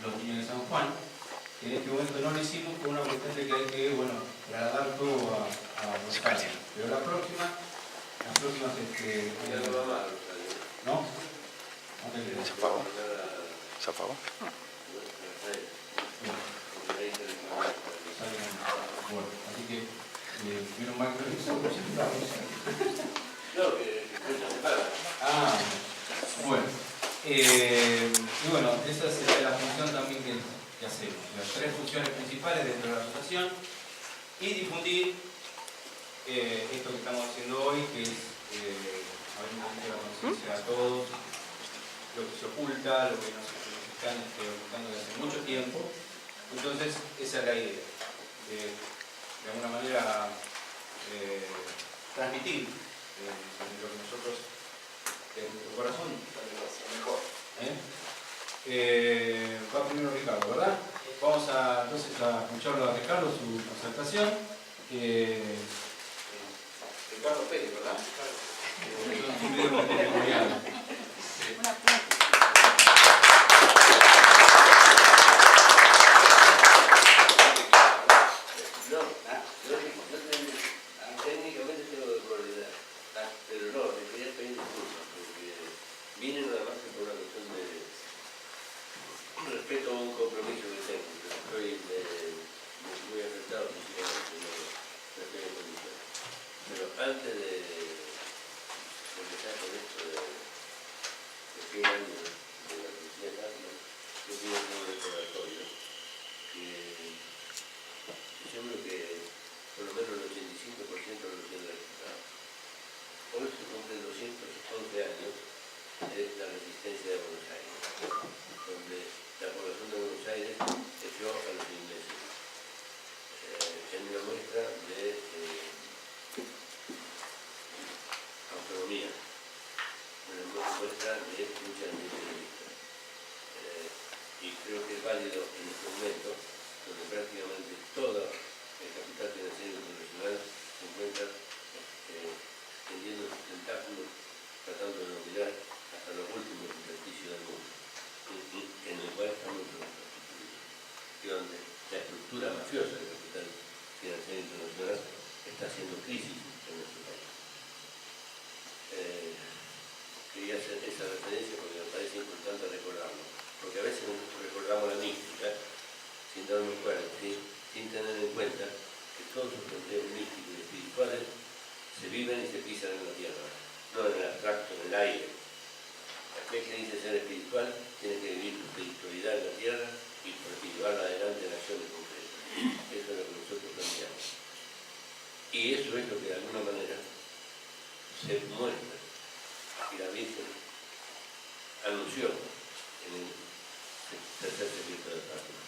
los niños de San Juan. En este momento no lo hicimos por una cuestión de que hay que, bueno, trasladar todo a Rosario. Pero las próximas ¿no? ¿Se apagó? ¿Se apagó? Bueno, así que, menos mal que lo hizo, porque ya está. No, que se para. Ah, bueno. Y bueno, esa es la función también que hacemos. Las tres funciones principales dentro de la asociación y difundir esto que estamos haciendo hoy, que es abrir la conciencia a todos, lo que se oculta, lo que nos están ocultando desde hace mucho tiempo. Entonces, esa es la idea. De alguna manera, transmitir lo que nosotros, en nuestro corazón, mejor. Va primero Ricardo, ¿verdad? Vamos entonces a escucharlo a Ricardo, su presentación. Ricardo Pérez, ¿verdad? Es un video testimonial. Técnicamente tengo que coordinar, pero no, le quería pedir disculpas porque vine nada más que por una cuestión de respeto a un compromiso que tengo, que estoy muy afectado físicamente, no estoy en condiciones. Pero antes de empezar con esto de qué año de la policía Carlos, yo pido un recordatorio que seguro que por lo menos el 85% de lo tiene registrado. Hoy se cumplen 211 años de la resistencia de Buenos Aires, donde la población de Buenos Aires echó a los ingleses en una muestra de autonomía, una muestra de lucha antiimperialista. Y creo que es válido en este momento, donde prácticamente toda el capital financiero internacional se encuentra tendiendo sus tentáculos, tratando de dominar hasta los últimos vestigios del mundo, en el cual estamos constituidos, y donde la estructura mafiosa del capital financiero internacional está haciendo crisis en nuestro país. Quería hacer esa referencia porque me parece importante recordarlo, porque a veces nosotros recordamos la mística sin darnos cuenta, sin tener en cuenta que todos los planteos místicos y espirituales se viven y se pisan en la tierra, no en el abstracto, en el aire. Aquel que dice ser espiritual tiene que vivir su espiritualidad en la tierra y llevarla adelante en acciones concretas. Eso es lo que nosotros planteamos. Y eso es lo que de alguna manera se muestra y la Virgen anunció en el tercer secreto de Fátima.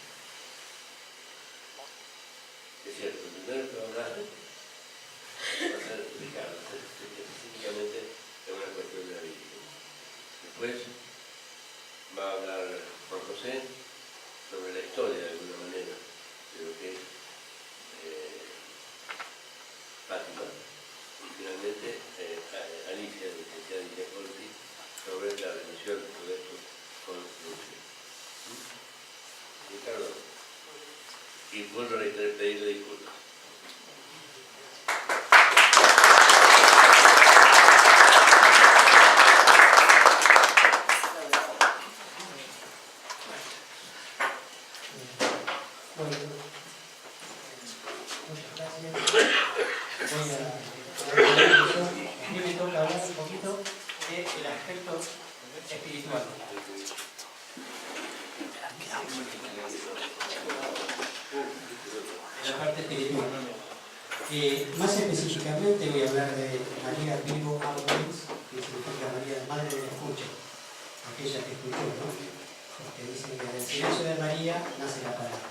Es cierto, el primero que va a hablar va a ser Ricardo, específicamente de una cuestión de la Virgen. Después va a hablar Juan José sobre la historia de alguna manera de lo que es Fátima. Y finalmente Alicia, licenciada Alicia Conti, sobre la relación de esto con Lucia. Ricardo. Y vuelvo a pedirle disculpas. Bueno, muchas gracias. A mí me toca hablar un poquito del aspecto espiritual. De la parte espiritual. Más específicamente voy a hablar de María Vivo Audiens, que significa María, Madre de la Escucha, aquella que escuchó, ¿no? Porque dicen que del silencio de María nace la palabra.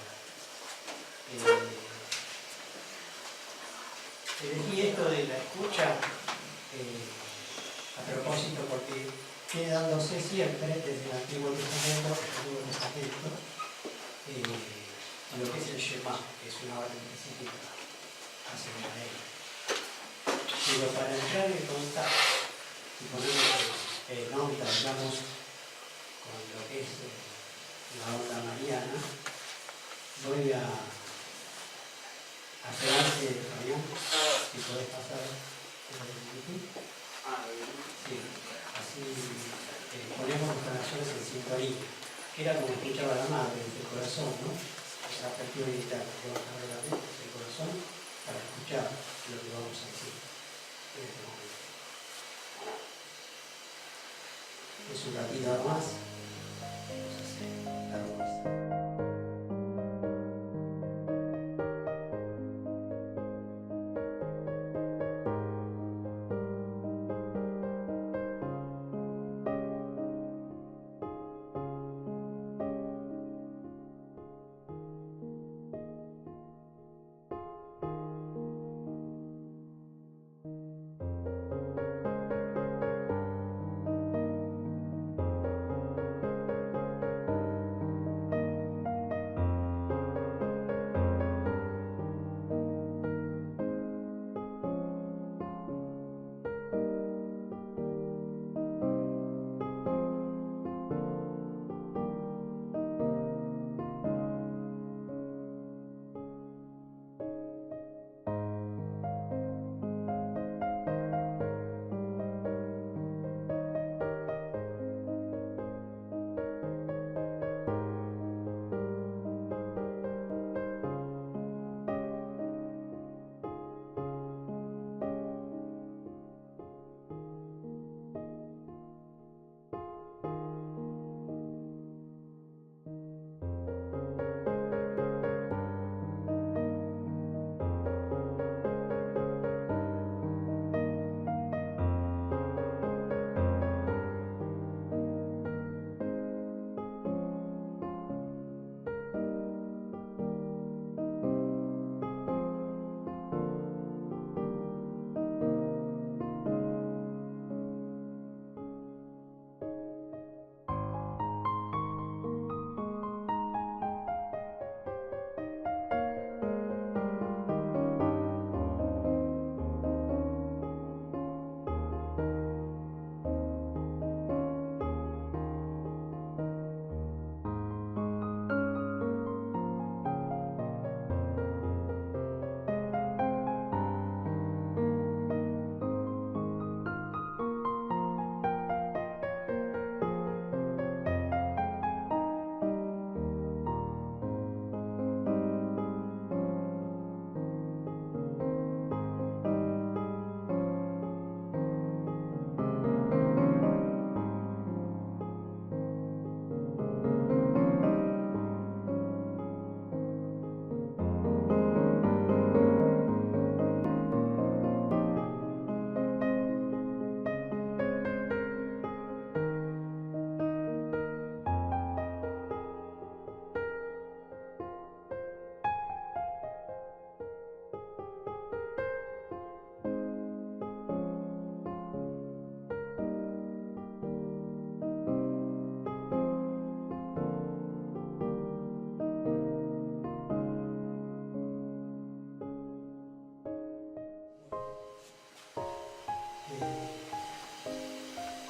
Elegí esto de la escucha a propósito porque viene dándose siempre desde el Antiguo Testamento, lo que es el Shema, que es una orden específica hacia Israel. Pero para entrar en contacto y poner nota, digamos, con lo que es la onda mariana, voy a hacerse, Fabián, si podés pasar el YouTube. Sí, así ponemos nuestras oraciones en sintonía, que era como escuchaba la madre, desde el corazón, ¿no? Esa apertura interna que vamos a ver la mente, desde el corazón, para escuchar lo que vamos a decir en este momento. Es un ratito más. Vamos a hacer la rosa.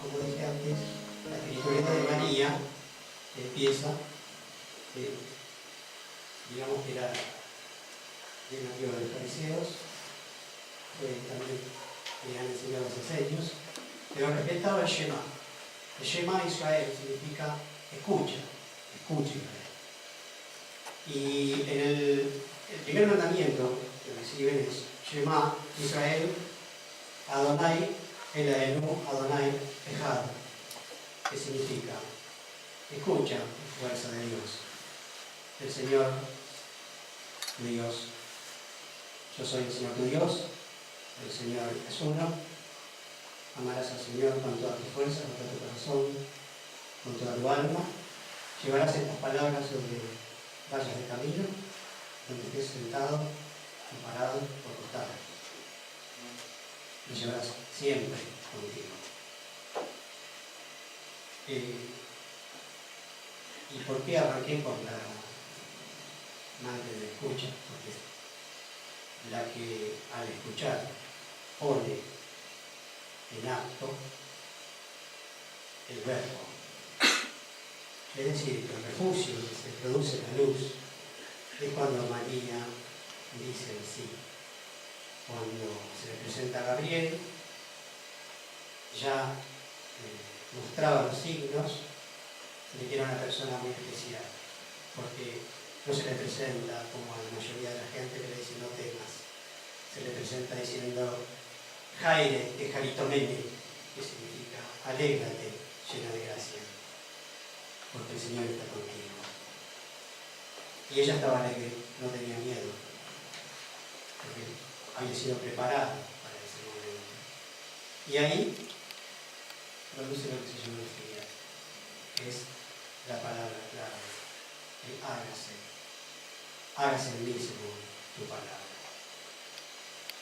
Como dije antes, la espiritualidad de María empieza, digamos que era de nativa de los fariseos, fue también le han enseñado los enseños, pero respetaba el Shema. El Shema Israel significa escucha, escucha Israel. Y en el primer mandamiento que reciben es Shema Israel, Adonai Elohenu Adonai Echad, que significa escucha, fuerza de Dios. El Señor, tu Dios. Yo soy el Señor tu Dios, el Señor es uno. Amarás al Señor con todas tus fuerzas, con todo tu corazón, con toda tu alma. Llevarás estas palabras donde vayas de camino, donde estés sentado o parado o acostado. Lo llevarás siempre contigo. ¿Y por qué arranqué por la madre de escucha? Porque la que al escuchar pone en acto el verbo. Es decir, que el refugio que se produce en la luz es cuando María dice el sí. Cuando se le presenta a Gabriel, ya mostraba los signos de que era una persona muy especial, porque no se le presenta como a la mayoría de la gente que le dice no temas, se le presenta diciendo Jaire, que jaritomene, que significa alégrate, llena de gracia, porque el Señor está contigo. Y ella estaba alegre, no tenía miedo, porque había sido preparada para ese momento. Y ahí produce lo que se llama fiat, que es la palabra clave, el hágase. Hágase en mí según tu palabra.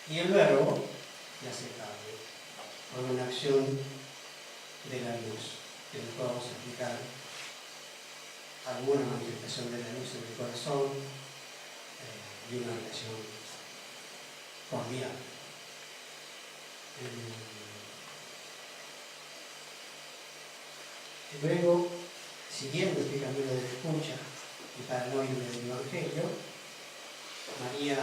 Y el verbo se hace carne, con una acción de la luz, que después vamos a explicar alguna manifestación de la luz en el corazón y una relación cordial. Luego, siguiendo este camino de la escucha y para no irme del Evangelio, María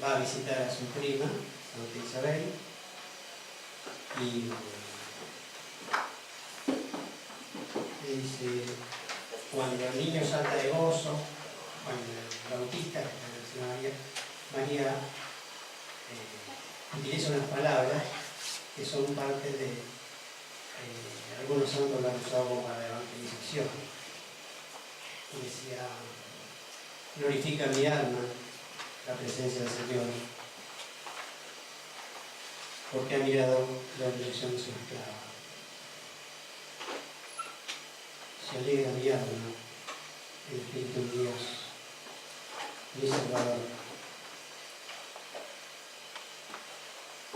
va a visitar a su prima, Santa Isabel, y dice, cuando el niño salta de gozo, cuando el bautista, que está María utiliza unas palabras que son parte de algunos santos lo han usado como para la evangelización. Y decía, glorifica mi alma la presencia del Señor, porque ha mirado la dirección de su esclava. Se alegra mi alma, el Espíritu de Dios, mi Salvador.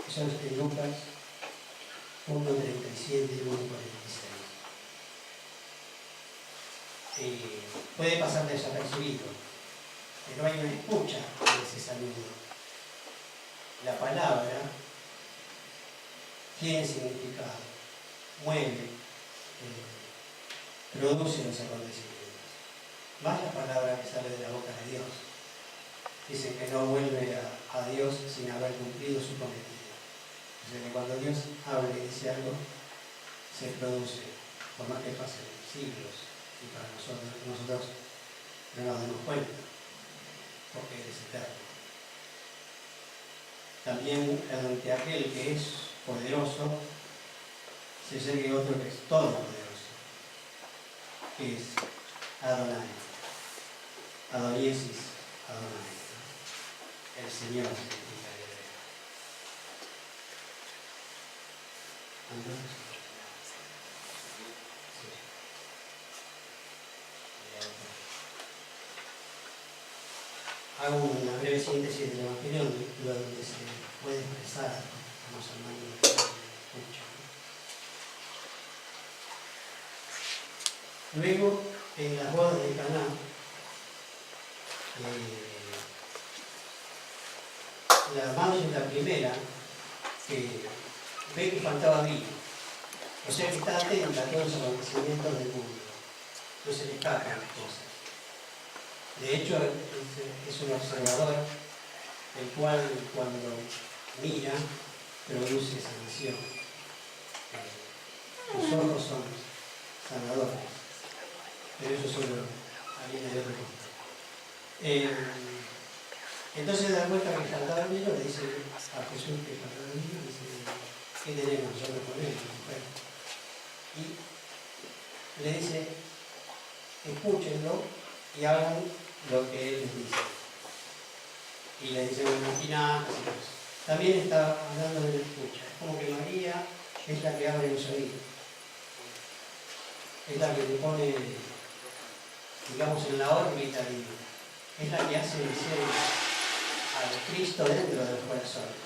Eso es en Lucas 1:37 y 1:46. Puede pasar desapercibido, pero hay una escucha de ese saludo. La palabra tiene significado, mueve, produce los acontecimientos. Más la palabra que sale de la boca de Dios. Dice que no vuelve a Dios sin haber cumplido su cometido. O sea que cuando Dios habla y dice algo, se produce, por más que pasen siglos, y para nosotros no nos damos cuenta, porque Él es eterno. También ante aquel que es poderoso, se yergue otro que es todopoderoso, que es Adonai, Adoniesis, Adonai, el Señor significa en hebreo. Hago una breve síntesis del Evangelio donde se puede expresar a los hermanos que escuchan. Luego, en las bodas de Caná, la madre es la primera que ve que faltaba vino. O sea que está atenta a todos los acontecimientos del mundo. No se le escapan las cosas. De hecho, es un observador, el cual cuando mira, produce sanación. Sus ojos son sanadores, pero eso solo viene de otro punto. Entonces da cuenta que faltaba el vino, le dice a Jesús que faltaba el vino, dice, ¿qué tenemos nosotros con él, mujer? Y le dice, escúchenlo y hagan lo que él les dice. Y le dice, bueno, tinajas y cosas. También está hablando de la escucha. Es como que María es la que abre los oídos. Es la que te pone, digamos, en la órbita divina. Es la que hace nacer al Cristo dentro de los corazones.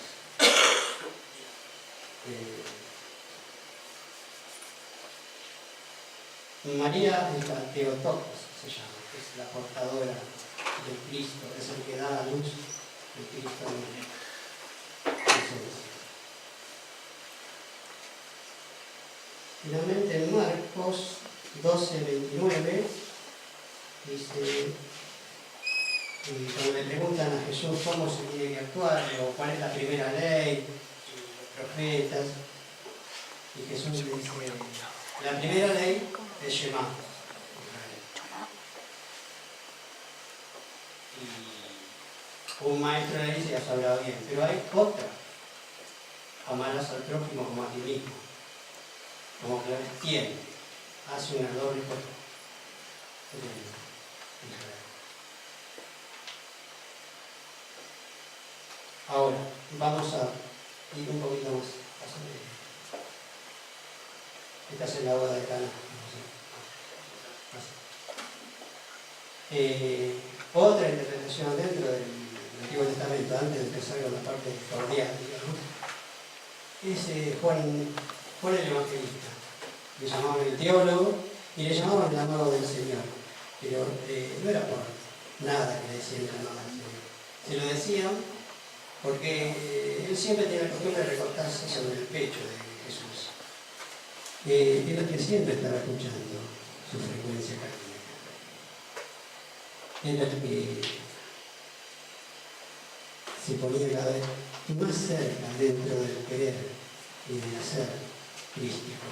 María es la Teotokos, se llama, que es la portadora del Cristo, es el que da a luz el Cristo mismo. Finalmente en Marcos 12:29 dice, Y cuando le preguntan a Jesús cómo se tiene que actuar, o cuál es la primera ley, y los profetas, y Jesús le dice, la primera ley es Shema. Y un maestro le dice, ya has hablado bien, pero hay otra. Amarás al prójimo como a ti mismo. Como que tiene, hace una doble cosa. Ahora, vamos a ir un poquito más. Estás en la boda de Cana. Otra interpretación dentro del Antiguo Testamento, antes de empezar con la parte cordial, digamos, es Juan el Evangelista. Le llamaban el teólogo y le llamaban el amado del Señor. Pero no era por nada que le decían el amado del Señor. Se lo decían porque él siempre tenía la costumbre de recortarse sobre el pecho de Jesús. Era el que siempre estaba escuchando su frecuencia cardíaca. Era el que se ponía cada vez más cerca dentro del querer y del hacer crístico.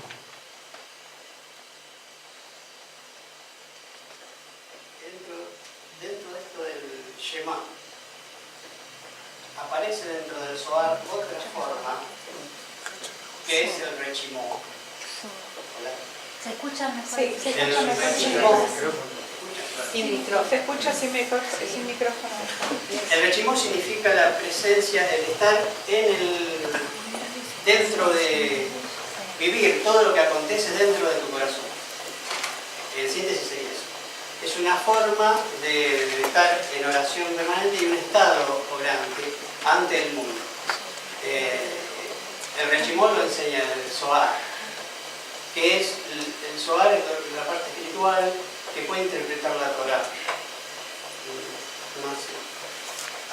Dentro de esto del Shema, aparece dentro del Zohar otra forma, que es el rechimó. ¿Se escucha mejor? Sí, se escucha El mejor sin rechimó. micrófono. Se escucha sin micrófono. El rechimó significa la presencia, el estar dentro de vivir todo lo que acontece dentro de tu corazón. En síntesis sería eso. Es una forma de estar en oración permanente y un estado obrante ante el mundo. El rechimó lo enseña el Zohar, que es el Zohar, es la parte espiritual que puede interpretar la Torá más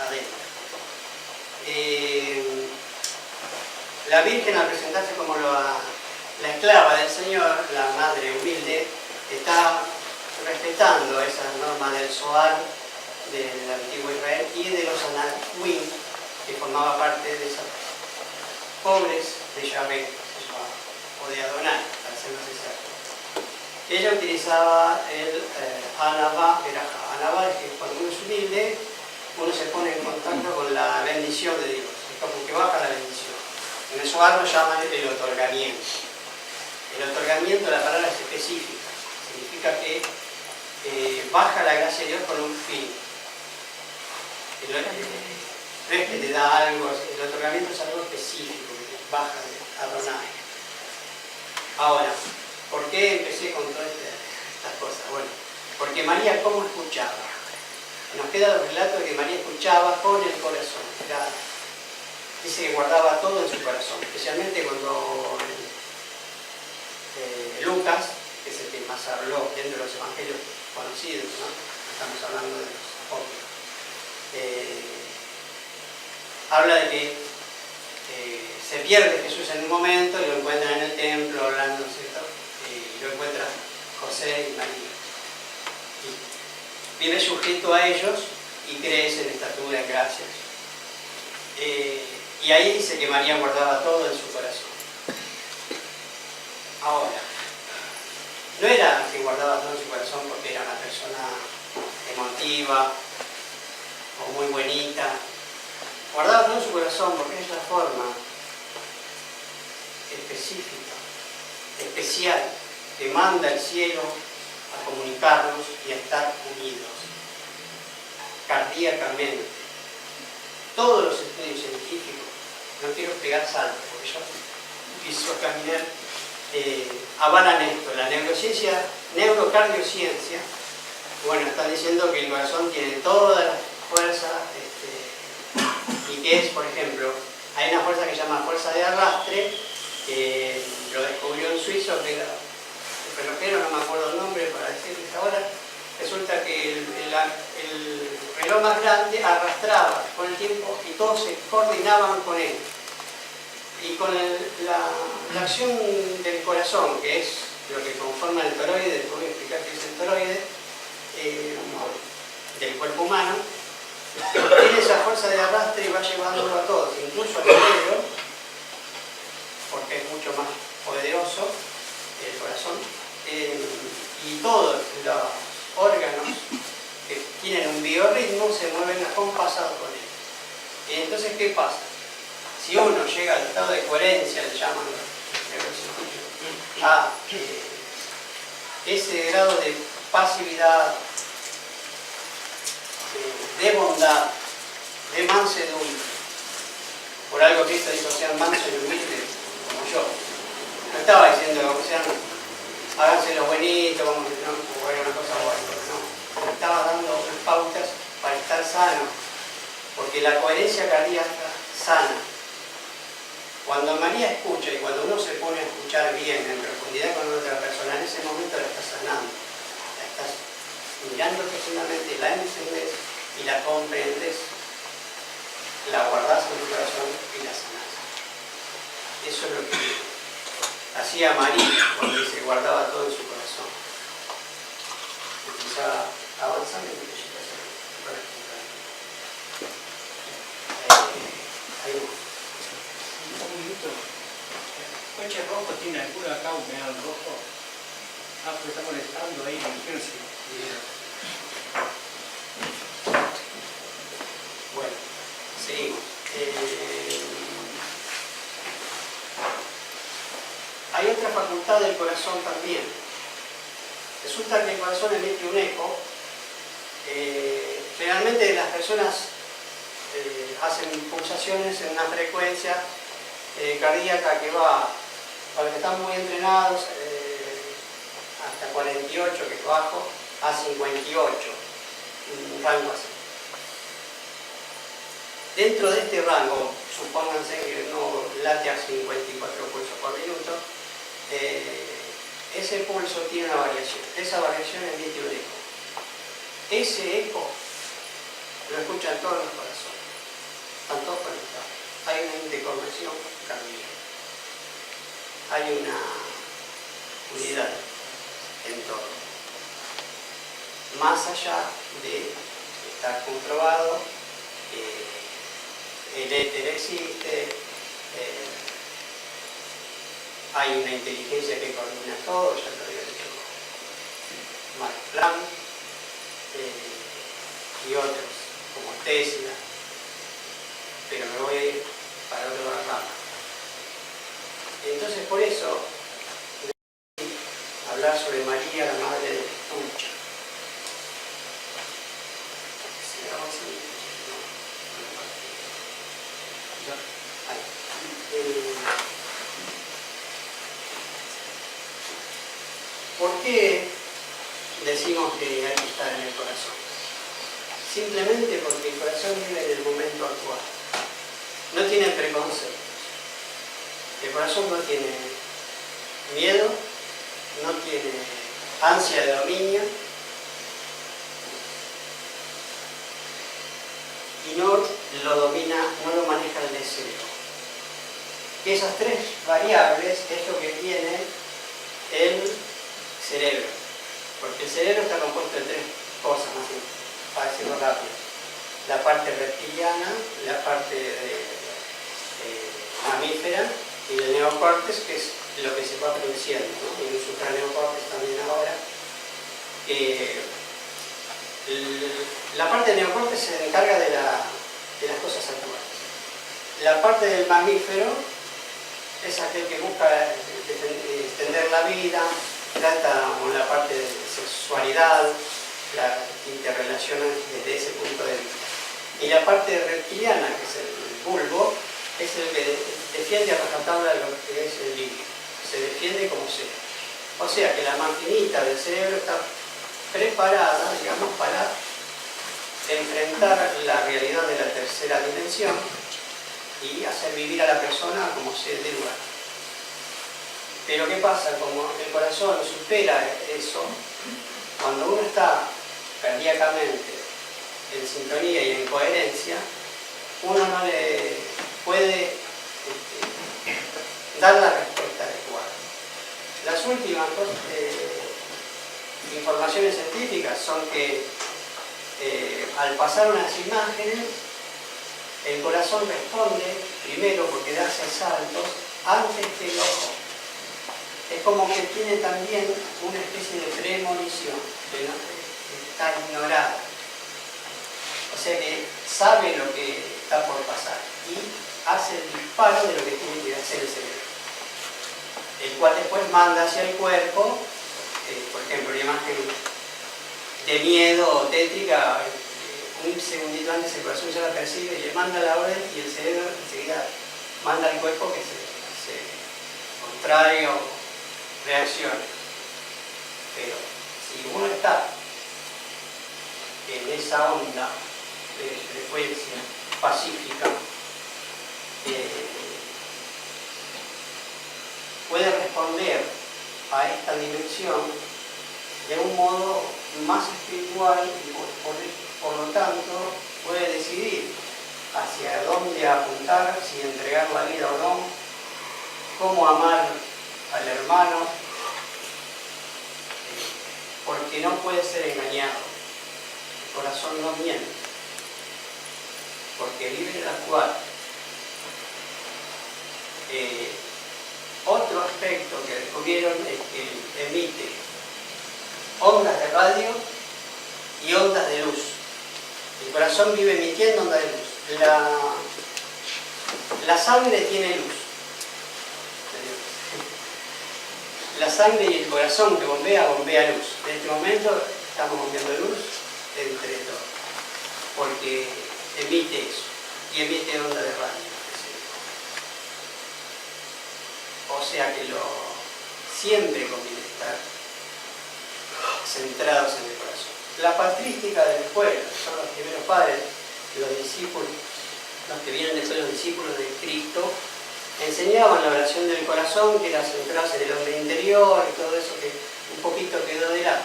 adentro. La Virgen, al presentarse como la esclava del Señor, la madre humilde, está respetando esa norma del Zohar del antiguo Israel y de los Anahuim, que formaba parte de esas pobres de Yahvé, o de Adonai, para ser más exacto. Ella utilizaba el Anabá Berajá. Anabá es que cuando uno es humilde, uno se pone en contacto con la bendición de Dios, es como que baja la bendición. En el Zohar lo llaman el otorgamiento. El otorgamiento, la palabra es específica, significa que baja la gracia de Dios con un fin. No es que te da algo, el otorgamiento es algo específico, que te baja de Adonai. Ahora, ¿por qué empecé con todas estas cosas? Bueno, porque María, ¿cómo escuchaba? Nos queda el relato de que María escuchaba con el corazón. Dice que guardaba todo en su corazón, especialmente cuando Lucas, que es el que más habló dentro de los evangelios conocidos, ¿no? Estamos hablando de los apóstoles. Habla de que se pierde Jesús en un momento y lo encuentran en el templo hablando, ¿cierto? Y lo encuentra José y María. Y vive sujeto a ellos y crece en estatura, en gracias. Y ahí dice que María guardaba todo en su corazón. Ahora, no era que guardaba todo en su corazón porque era una persona emotiva o muy bonita. Guardaba todo en su corazón porque es la forma específica, especial, que manda el cielo a comunicarnos y a estar unidos cardíacamente. Todos los estudios científicos, no quiero pegar saltos porque yo empiezo a caminar, avalan esto. La neurociencia, neurocardiociencia, bueno, están diciendo que el corazón tiene toda la fuerza y que es, por ejemplo, hay una fuerza que se llama fuerza de arrastre, que lo descubrió un suizo, que era el relojero, no me acuerdo el nombre para decirles ahora. Resulta que el reloj más grande arrastraba con el tiempo y todos se coordinaban con él. Y con la acción del corazón, que es lo que conforma el toroide, voy a explicar qué es el toroide, del cuerpo humano, tiene esa fuerza de arrastre y va llevándolo a todos, incluso al cerebro, porque es mucho más poderoso el corazón, y todos los órganos que tienen un biorritmo se mueven acompasados con él. Y entonces, ¿qué pasa? Si uno llega al estado de coherencia, le llaman los neurocientíficos, a ese grado de pasividad, de bondad, de mansedumbre, por algo que esto dijo, sean mansos y humildes como yo. No estaba diciendo, sean, háganse los buenitos, vamos a decir, no, como era una cosa buena, no. Estaba dando unas pautas para estar sano, porque la coherencia cardíaca sana. Cuando María escucha y cuando uno se pone a escuchar bien, en profundidad con otra persona, en ese momento la estás sanando, la estás mirando profundamente, la entendés y la comprendes, la guardás en tu corazón y la sanás. Eso es lo que hacía María cuando se guardaba todo en su corazón. Empezaba avanzando y me ahí no. Un minuto. ¿El coche rojo tiene alguna acá humeado rojo? Ah, pues está molestando ahí, yo no sé. Bueno, seguimos. Hay otra facultad del corazón también. Resulta que el corazón emite un eco. Generalmente las personas hacen pulsaciones en una frecuencia cardíaca que va, para los que están muy entrenados, hasta 48, que es bajo, a 58, un rango así. Dentro de este rango, supónganse que no late a 54 pulsos por minuto, ese pulso tiene una variación. Esa variación emite un eco. Ese eco lo escuchan todos los corazones. Están todos conectados. Hay una interconexión cardíaca. Hay una unidad en todo. Más allá de estar comprobado, el éter existe, hay una inteligencia que coordina todo, ya lo había dicho Max Planck, y otros, como Tesla, pero me voy a ir para otra rama. Entonces, por eso, hablar sobre María, la Madre de Escucha. ¿Por qué decimos que hay que estar en el corazón? Simplemente porque el corazón vive en el momento actual. No tiene preconceptos. El corazón no tiene miedo, no tiene ansia de dominio y no lo domina, no lo maneja el deseo. Y esas tres variables es lo que tiene el cerebro, porque el cerebro está compuesto de tres cosas, más para decirlo rápido: la parte reptiliana, la parte mamífera y el neocórtex, que es lo que se va produciendo, ¿no? Y el supraneocórtex también ahora. La parte del neocórtex se encarga de las cosas actuales. La parte del mamífero es aquel que busca extender la vida, trata con la parte de sexualidad, la interrelaciona desde ese punto de vista. Y la parte reptiliana, que es el bulbo, es el que defiende a rajatabla lo que es el líquido. Se defiende como sea. O sea que la maquinita del cerebro está preparada, digamos, para enfrentar la realidad de la tercera dimensión y hacer vivir a la persona como sea de lugar. Pero ¿qué pasa? Como el corazón supera eso, cuando uno está cardíacamente en sintonía y en coherencia, uno no le puede dar la respuesta adecuada. Las últimas informaciones científicas son que al pasar unas imágenes, el corazón responde primero porque hace saltos antes que el ojo. Es como que tiene también una especie de premonición, que no está ignorada. O sea que sabe lo que está por pasar y hace el disparo de lo que tiene que hacer el cerebro. El cual después manda hacia el cuerpo, por ejemplo, una imagen de miedo o tétrica, un segundito antes el corazón ya la percibe y le manda la orden y el cerebro enseguida manda al cuerpo que se contraiga o reaccione. Pero si uno está en esa onda de frecuencia pacífica, puede responder a esta dimensión de un modo más espiritual y por lo tanto puede decidir hacia dónde apuntar, si entregar la vida o no, cómo amar al hermano, porque no puede ser engañado. El corazón no miente, porque vive el actual. Otro aspecto que descubrieron es que emite ondas de radio y ondas de luz. El corazón vive emitiendo ondas de luz. La sangre tiene luz. La sangre y el corazón que bombea luz. En este momento estamos bombeando luz entre todos, porque emite eso y emite onda de radio. O sea que siempre conviene estar centrados en el corazón. La patrística de la escuela, son los primeros padres, los discípulos, los que vienen después los discípulos de Cristo, enseñaban la oración del corazón, que era centrarse en el hombre interior y todo eso que un poquito quedó de lado.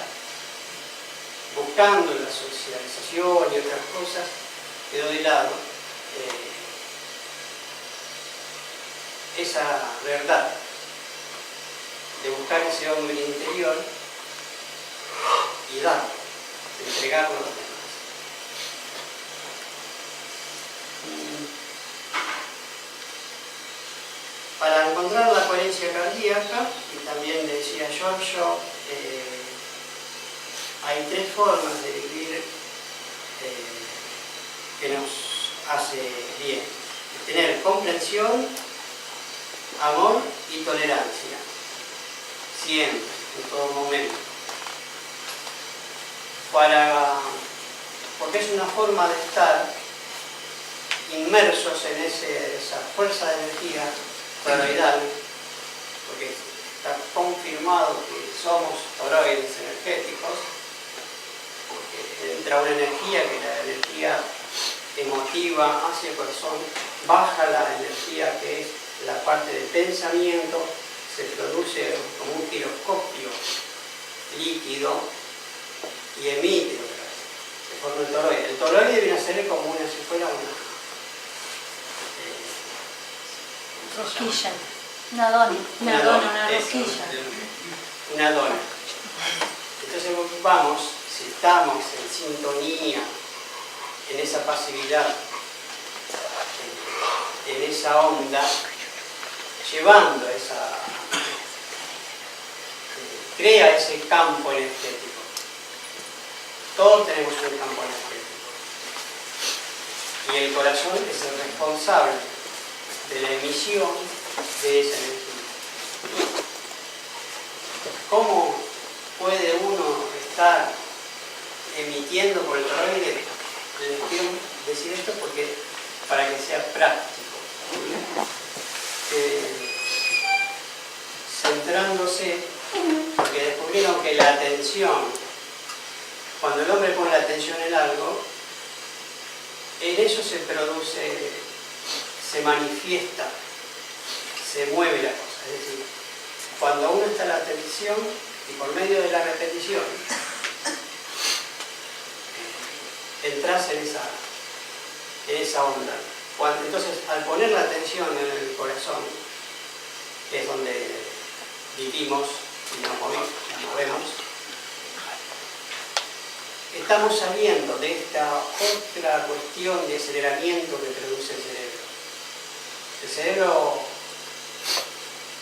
Buscando la socialización y otras cosas, quedó de lado esa verdad de buscar ese hombre interior y darlo, entregarlo a los demás. Para encontrar la coherencia cardíaca, y también decía Giorgio, hay tres formas de vivir que nos hace bien. Tener comprensión, amor y tolerancia. Siempre, en todo momento. Porque es una forma de estar inmersos en esa fuerza de energía toroidal, porque está confirmado que somos toroides energéticos, porque entra una energía que es la energía emotiva hacia el corazón, baja la energía que es la parte del pensamiento, se produce como un giroscopio líquido y emite otra vez, se forma el toroide. El toroide viene a ser como si fuera rosquilla, una dona, una rosquilla. Una dona. Entonces vamos, si estamos en sintonía, en esa pasividad, en esa onda, llevando crea ese campo energético. Todos tenemos un campo energético. Y el corazón es el responsable de la emisión de esa energía. ¿Cómo puede uno estar emitiendo por el toroide? Les quiero decir esto para que sea práctico. Centrándose, porque descubrieron que la atención, cuando el hombre pone la atención en algo, en eso se produce, se manifiesta, se mueve la cosa. Es decir, cuando uno está en la atención y por medio de la repetición, entras en esa onda. Entonces, al poner la atención en el corazón, que es donde vivimos y nos movemos, estamos saliendo de esta otra cuestión de aceleramiento que produce el cerebro. El cerebro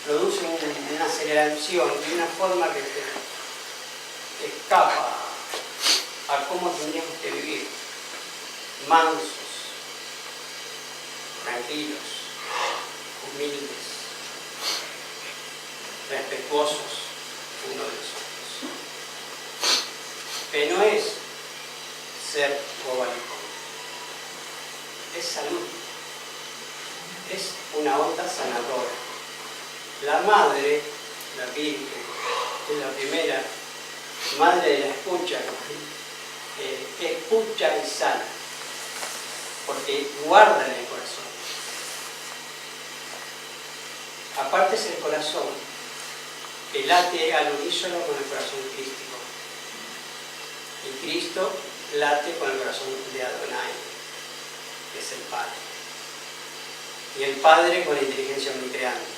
produce una aceleración de una forma que se escapa a cómo tendríamos que vivir, mansos, tranquilos, humildes, respetuosos uno de los otros. Que no es ser bobalicón, es salud, es una onda sanadora. La madre, la Virgen, es la primera madre de la escucha, escucha y sana, porque guarda en el corazón. Aparte es el corazón que late al unísono con el corazón crístico. Y Cristo late con el corazón de Adonai, que es el Padre. Y el Padre con la inteligencia omnicreante.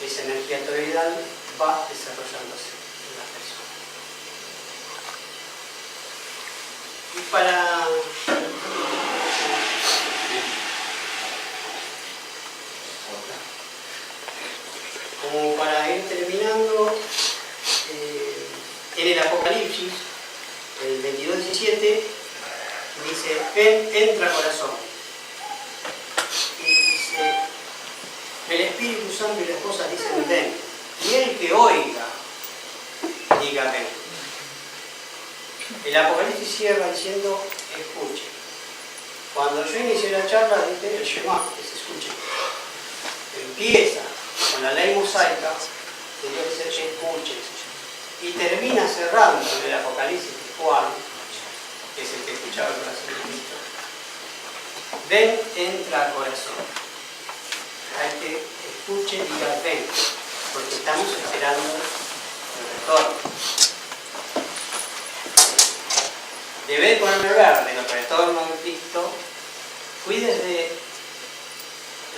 Esa energía toroidal va desarrollándose en la persona. Y para como para ir terminando, en el Apocalipsis, el 22:17, dice, ven, entra corazón. Y dice, el Espíritu Santo y las cosas dicen ven. Y el que oiga, diga ven. El Apocalipsis cierra diciendo, escuche. Cuando yo inicié la charla, dije el Shema, que se escuche. Empieza con la ley mosaica, que Dios dice escuche. Y termina cerrando en el Apocalipsis de Juan, que es el que escuchaba el corazón de Cristo. Ven, entra al corazón. Hay que escuche y diga ven, porque estamos esperando el retorno. Debe ponerme hablar del retorno de Cristo. Cuides de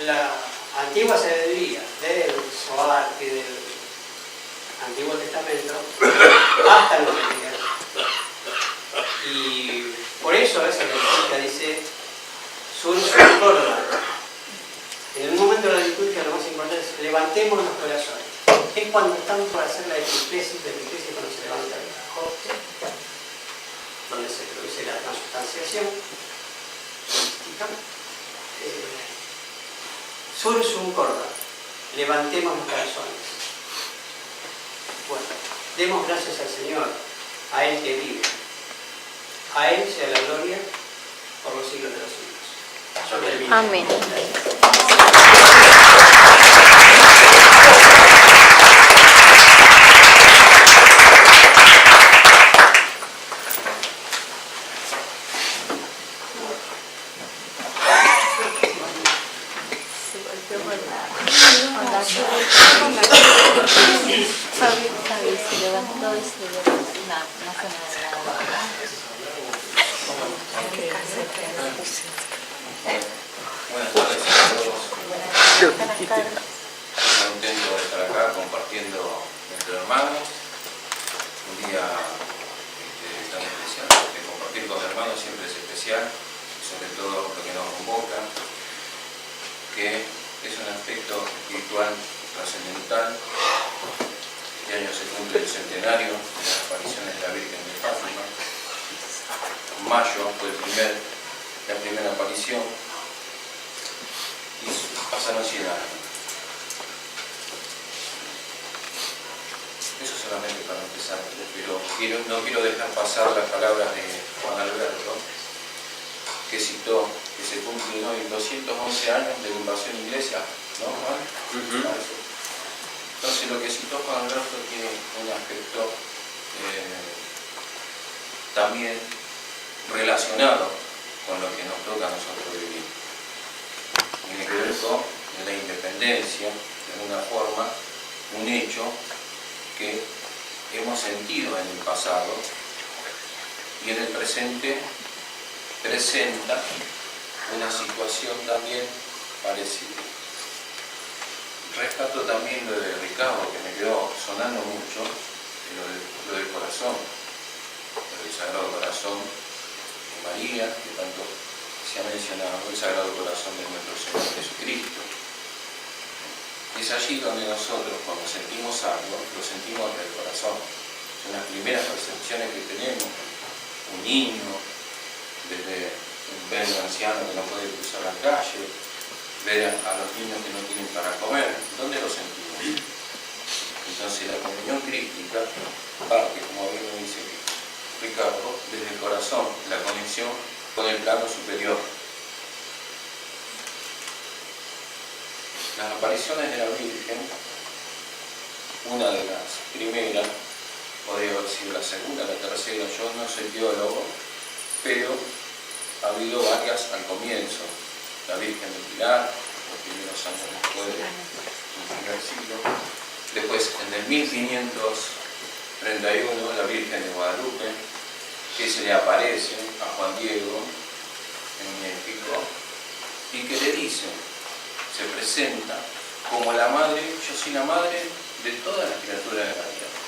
la antigua sabiduría, del Zohar y del Antiguo Testamento, hasta los cristianos. Y por eso a veces la liturgia dice, sur corda. En el momento de la liturgia lo más importante es levantemos los corazones. Es cuando estamos por hacer la epiclesis, cuando se levanta el coste, donde se produce la transustanciación holística. Sursum corda, levantemos los corazones. Bueno, demos gracias al Señor, a Él que vive. A Él sea la gloria por los siglos de los siglos. Amén. Fabi se levantó y se levantó. No fue nada. Buenas tardes a todos. Buenas tardes. Contento de estar acá compartiendo entre hermanos. Un día tan especial, porque compartir con hermanos siempre es especial, y sobre todo lo que nos convoca, que es un aspecto espiritual trascendental. Este año se cumple el centenario de las apariciones de la Virgen de Fátima. En mayo fue la primera aparición y pasaron 100 años. Eso solamente para empezar, pero no quiero dejar pasar las palabras de Juan Alberto, que citó que se cumplen hoy 211 años de la invasión inglesa, ¿no, Juan? Entonces lo que citó Juan Alberto tiene un aspecto también relacionado con lo que nos toca a nosotros vivir. Tiene que ver con la independencia, de alguna forma, un hecho que hemos sentido en el pasado y en el presente presenta una situación también parecida. Rescato también lo de Ricardo, que me quedó sonando mucho, lo del corazón. el Sagrado Corazón de María, que tanto se ha mencionado, el Sagrado Corazón de nuestro Señor Jesucristo. Es allí donde nosotros, cuando sentimos algo, lo sentimos desde el corazón. Son las primeras percepciones que tenemos. Un niño, desde ver a un anciano que no puede cruzar la calle, ver a los niños que no tienen para comer, ¿dónde lo sentimos? Entonces la comunión crística parte, como bien me dice Ricardo, desde el corazón, la conexión con el plano superior. Las apariciones de la Virgen, una de las primeras, podría haber sido la segunda, la tercera, yo no soy teólogo, pero ha habido varias al comienzo. La Virgen de Pilar, los primeros años después del primer siglo. Después, en el 1531, la Virgen de Guadalupe, que se le aparece a Juan Diego en México y que le dice, se presenta como la madre, yo soy la madre de todas las criaturas de la tierra.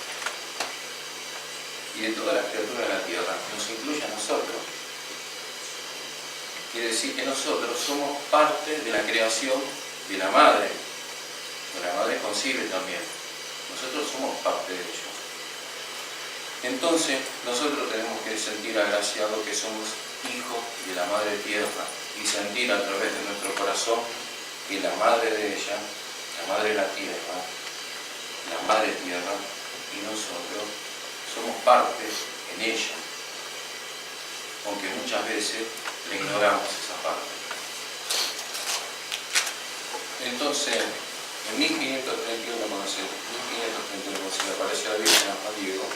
Y de todas las criaturas de la tierra, nos incluye a nosotros. Quiere decir que nosotros somos parte de la creación de la madre. La madre concibe también. Nosotros somos parte de ellos. Entonces, nosotros tenemos que sentir agraciados que somos hijos de la Madre Tierra y sentir a través de nuestro corazón que la Madre de ella, la Madre de la Tierra, la Madre Tierra y nosotros somos parte en ella, aunque muchas veces le ignoramos esa parte. Entonces, en 1531, cuando se le apareció a la Virgen a Juan Diego,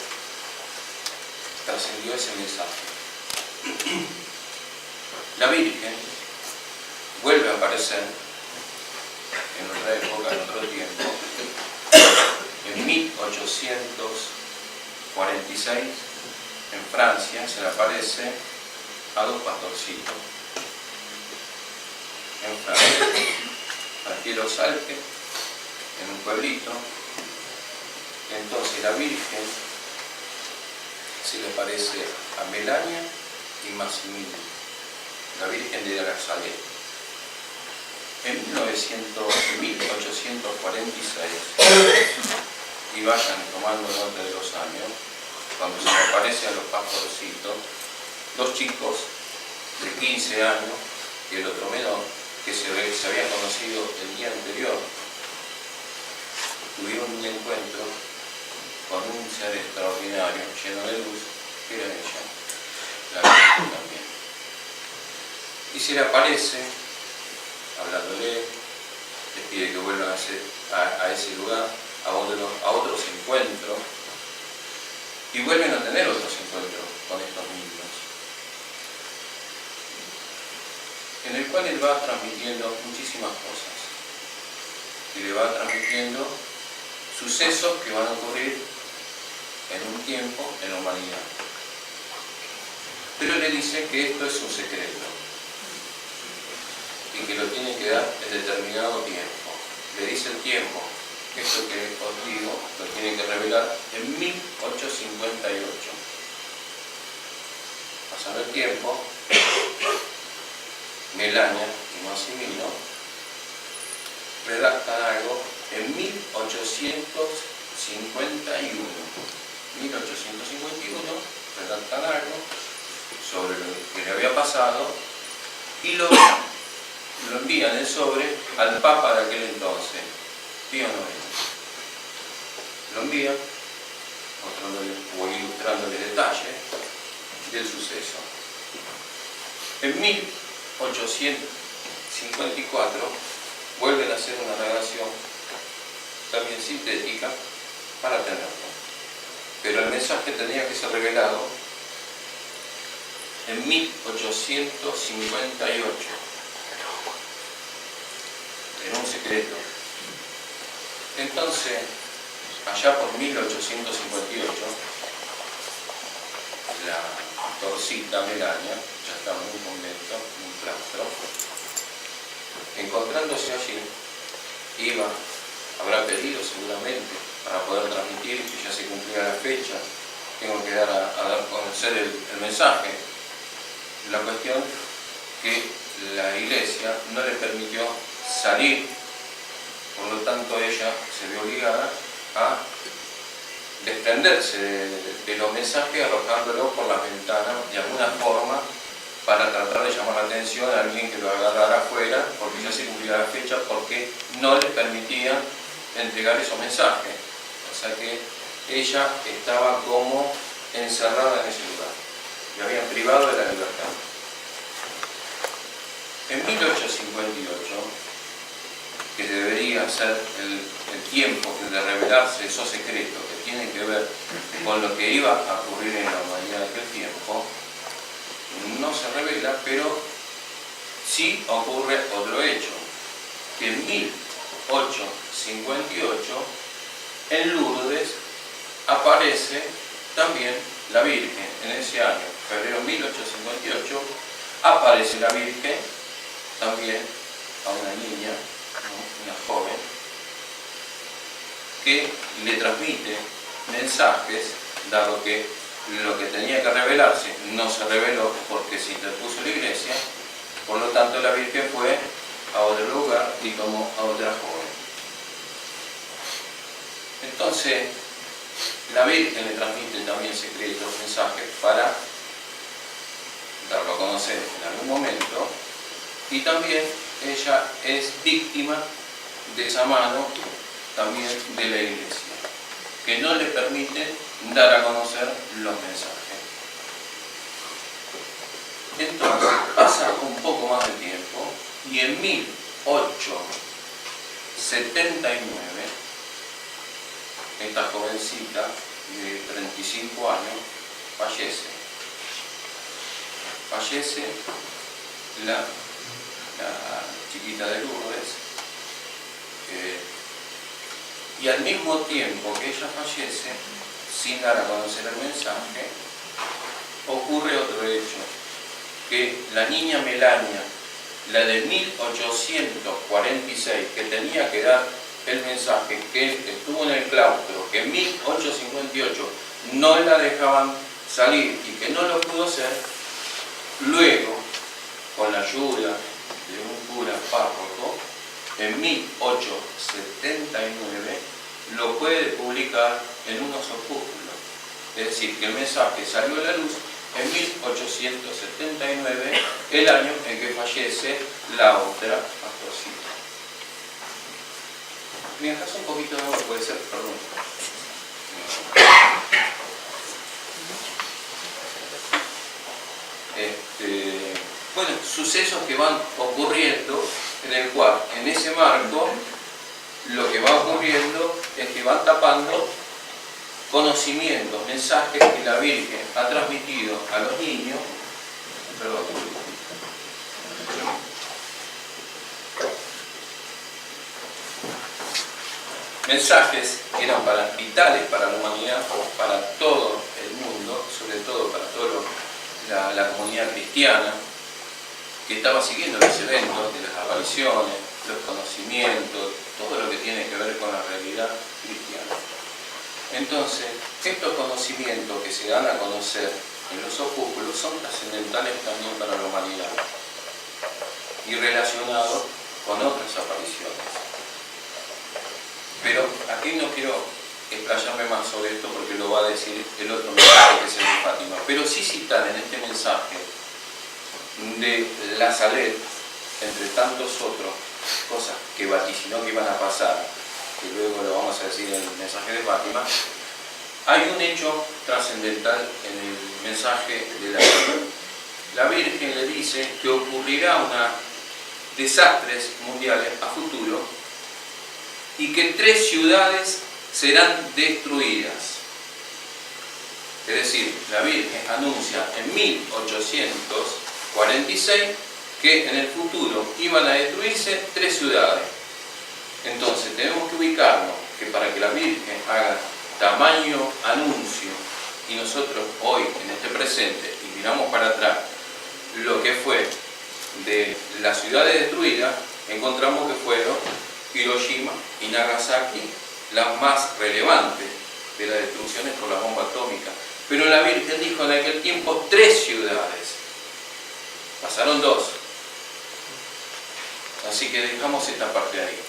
trascendió ese mensaje. La Virgen vuelve a aparecer en otra época, en otro tiempo, en 1846, en Francia, se le aparece a dos pastorcitos. En Francia, aquí en los Alpes, en un pueblito. Entonces la Virgen se le parece a Melania y Maximilio, la Virgen de la Salette. En 1846, y vayan tomando nota de los años, cuando se le aparece a los pastorcitos, dos chicos de 15 años y el otro menor, que se habían conocido el día anterior, tuvieron un encuentro con un ser extraordinario, lleno de luz, que era ella, la Virgen también. Y se le aparece, hablándole, les pide que vuelvan a ese lugar, a otros encuentros, y vuelven a tener otros encuentros con estos niños, en el cual él va transmitiendo muchísimas cosas, y le va transmitiendo sucesos que van a ocurrir en un tiempo en la humanidad. Pero le dice que esto es un secreto y que lo tiene que dar en determinado tiempo. Le dice el tiempo, esto que os digo, lo tiene que revelar en 1858. Pasando el tiempo, Melania y Maximilio redactan algo en 1851. 1851 redactan algo sobre lo que le había pasado y lo envían el sobre al Papa de aquel entonces, Pío IX. Lo envían o ilustrándole detalles del suceso. En 1854 vuelven a hacer una redacción también sintética para tenerlo. Pero el mensaje tenía que ser revelado en 1858, en un secreto. Entonces, allá por 1858, la pastorcita Melania ya estaba en un convento, en un claustro, encontrándose allí, habrá pedido seguramente para poder transmitir que ya se cumplía la fecha tengo que dar a conocer el mensaje. La cuestión que la iglesia no le permitió salir, por lo tanto ella se vio obligada a desprenderse de los mensajes, arrojándolos por las ventanas de alguna forma para tratar de llamar la atención a alguien que lo agarrara afuera, porque ya se cumplía la fecha, porque no le permitían entregar esos mensajes. O sea que ella estaba como encerrada en ese lugar, le habían privado de la libertad. En 1858, que debería ser el tiempo de revelarse esos secretos que tienen que ver con lo que iba a ocurrir en la humanidad de aquel tiempo, no se revela, pero sí ocurre otro hecho, que en 1858 en Lourdes aparece también la Virgen. En ese año, febrero de 1858, aparece la Virgen también a una niña, una joven, que le transmite mensajes, dado que lo que tenía que revelarse no se reveló porque se interpuso la iglesia. Por lo tanto, la Virgen fue a otro lugar y tomó a otra joven. Entonces, la Virgen le transmite también secretos, mensajes para darlo a conocer en algún momento, y también ella es víctima de esa mano también de la iglesia, que no le permite dar a conocer los mensajes. Entonces pasa un poco más de tiempo y en 1879 esta jovencita de 35 años fallece la chiquita de Lourdes, y al mismo tiempo que ella fallece, sin dar a conocer el mensaje, ocurre otro hecho, que la niña Melania, la de 1846, que tenía que dar el mensaje, que estuvo en el claustro, que en 1858 no la dejaban salir y que no lo pudo hacer, luego, con la ayuda de un cura párroco, en 1879 lo puede publicar en unos opúsculos. Es decir, que el mensaje salió a la luz en 1879, el año en que fallece la otra pastorcita. ¿Me dejas un poquito de agua? Puede ser, perdón. Bueno, sucesos que van ocurriendo, en el cual, en ese marco, lo que va ocurriendo es que van tapando conocimientos, mensajes que la Virgen ha transmitido a los niños. Perdón. Mensajes que eran vitales para la humanidad, para todo el mundo, sobre todo para toda la comunidad cristiana, que estaba siguiendo los eventos de las apariciones, los conocimientos, todo lo que tiene que ver con la realidad cristiana. Entonces, estos conocimientos que se dan a conocer en los opúsculos son trascendentales también para la humanidad y relacionados con otras apariciones. Pero aquí no quiero explayarme más sobre esto porque lo va a decir el otro mensaje, que es el de Fátima, pero sí citar en este mensaje de la Salet, entre tantos otros, cosas que vaticinó que iban a pasar, que luego lo vamos a decir en el mensaje de Fátima. Hay un hecho trascendental en el mensaje de la Virgen. La Virgen le dice que ocurrirá desastres mundiales a futuro y que 3 ciudades serán destruidas. Es decir, la Virgen anuncia en 1846 que en el futuro iban a destruirse 3 ciudades. Entonces tenemos que ubicarnos que para que la Virgen haga tamaño anuncio y nosotros hoy en este presente y miramos para atrás lo que fue de las ciudades destruidas, encontramos que fueron Hiroshima y Nagasaki las más relevantes de las destrucciones por la bomba atómica. Pero la Virgen dijo en aquel tiempo 3 ciudades. Pasaron 2. Así que dejamos esta parte ahí.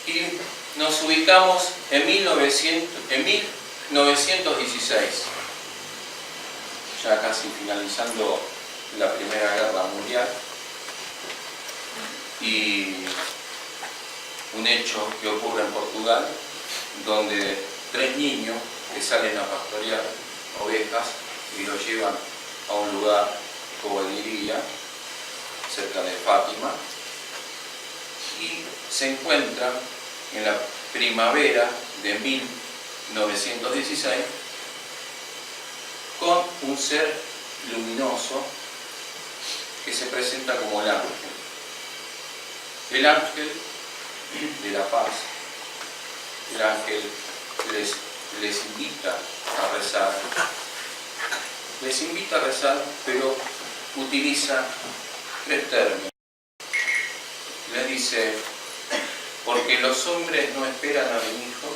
Y nos ubicamos en 1916. Ya casi finalizando la Primera Guerra Mundial. Y un hecho que ocurre en Portugal, donde 3 niños que salen a pastorear ovejas y los llevan a un lugar, como diría, cerca de Fátima, y se encuentran en la primavera de 1916 con un ser luminoso que se presenta como el ángel. El ángel de la paz. El ángel les invita a rezar. Les invita a rezar, pero utiliza 3 términos. Les dice, porque los hombres no esperan a mi Hijo,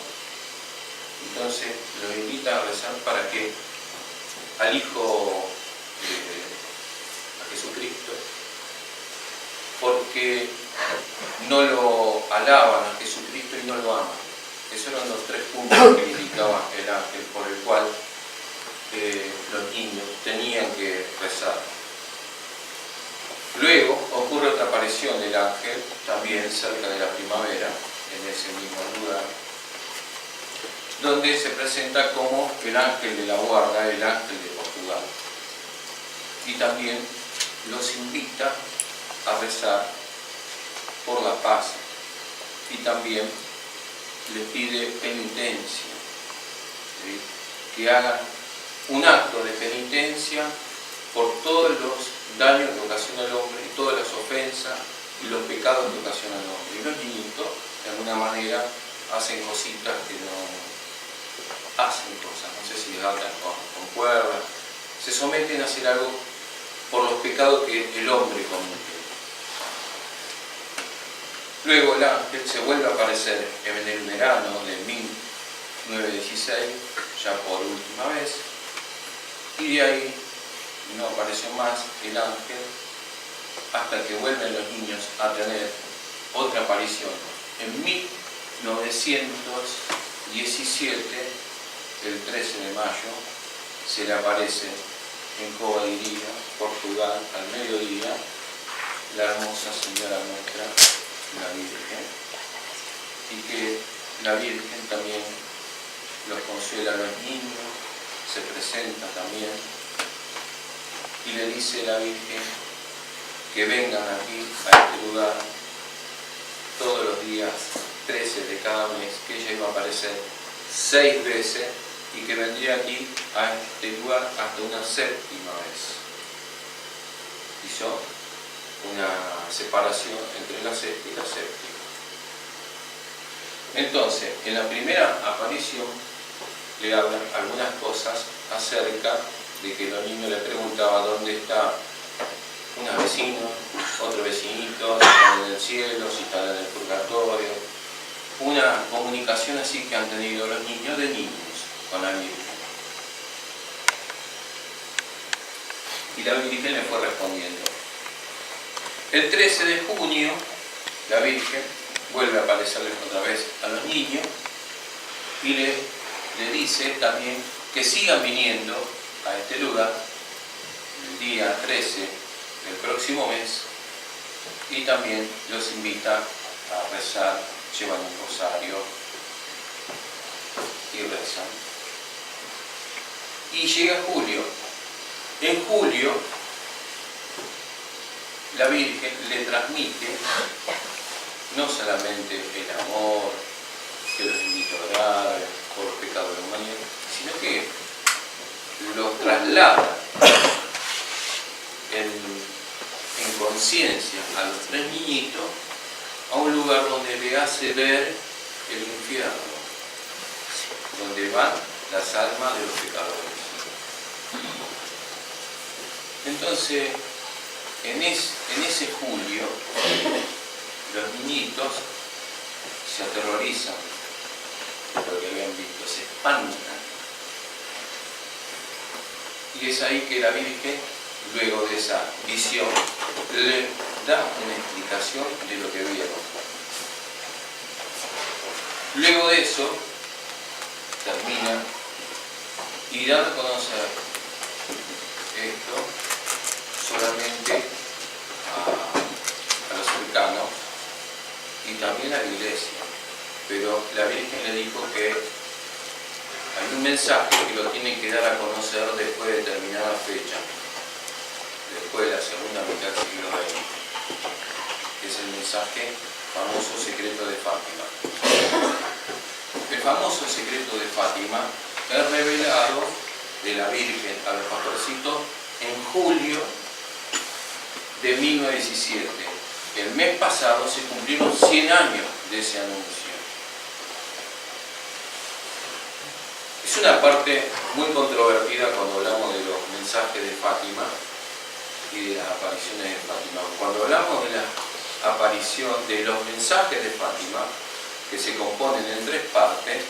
entonces los invita a rezar para que al Hijo, a Jesucristo, porque no lo alaban a Jesucristo y no lo aman. Esos eran los 3 puntos que indicaba el ángel por el cual los niños tenían que rezar. Luego ocurre otra aparición del ángel, también cerca de la primavera, en ese mismo lugar, donde se presenta como el ángel de la guarda, el ángel de Portugal. Y también los invita a rezar por la paz y también les pide penitencia, ¿sí? Que hagan un acto de penitencia por todos los daños que ocasiona el hombre y todas las ofensas y los pecados que ocasiona el hombre. Y los niñitos, de alguna manera, hacen cositas que no hacen cosas, no sé si les atan con cuerdas, se someten a hacer algo por los pecados que el hombre comete. Luego el ángel se vuelve a aparecer en el verano de 1916, ya por última vez, y de ahí no apareció más el ángel hasta que vuelven los niños a tener otra aparición. En 1917, el 13 de mayo, se le aparece en Covadonga, Portugal, al mediodía, la hermosa Señora nuestra, la Virgen, y que la Virgen también los consuela a los niños, se presenta también, y le dice a la Virgen que vengan aquí, a este lugar, todos los días 13 de cada mes, que ella iba a aparecer 6 veces, y que vendría aquí, a este lugar, hasta una 7ª vez. Hizo una separación entre la 6ª y la 7ª. Entonces, en la primera aparición le hablan algunas cosas acerca de que los niños le preguntaban dónde está un vecino, otro vecinito, si están en el cielo, si están en el purgatorio. Una comunicación así que han tenido los niños de niños con la Virgen. Y la Virgen le fue respondiendo. El 13 de junio, la Virgen vuelve a aparecerles otra vez a los niños y le dice también que sigan viniendo a este lugar el día 13 del próximo mes, y también los invita a rezar, llevan un rosario y rezan. Y llega julio. En julio, la Virgen le transmite no solamente el amor, que los invita a orar por los pecados de la humanidad, sino que los traslada en conciencia a los 3 niñitos a un lugar donde le hace ver el infierno, donde van las almas de los pecadores. Entonces, en ese julio, los niñitos se aterrorizan de lo que habían visto, se espantan Y es ahí que la Virgen, luego de esa visión, le da una explicación de lo que vieron. Luego de eso, termina y da a conocer esto solamente a los cercanos y también a la iglesia. Pero la Virgen le dijo que hay un mensaje que lo tiene que dar a conocer después de determinada fecha, después de la segunda mitad del siglo XX, que es el mensaje famoso secreto de Fátima. El famoso secreto de Fátima es revelado de la Virgen a los pastorcitos en julio de 1917. El mes pasado se cumplieron 100 años de ese anuncio. Es una parte muy controvertida cuando hablamos de los mensajes de Fátima y de las apariciones de Fátima. Cuando hablamos de la aparición de los mensajes de Fátima, que se componen en 3 partes,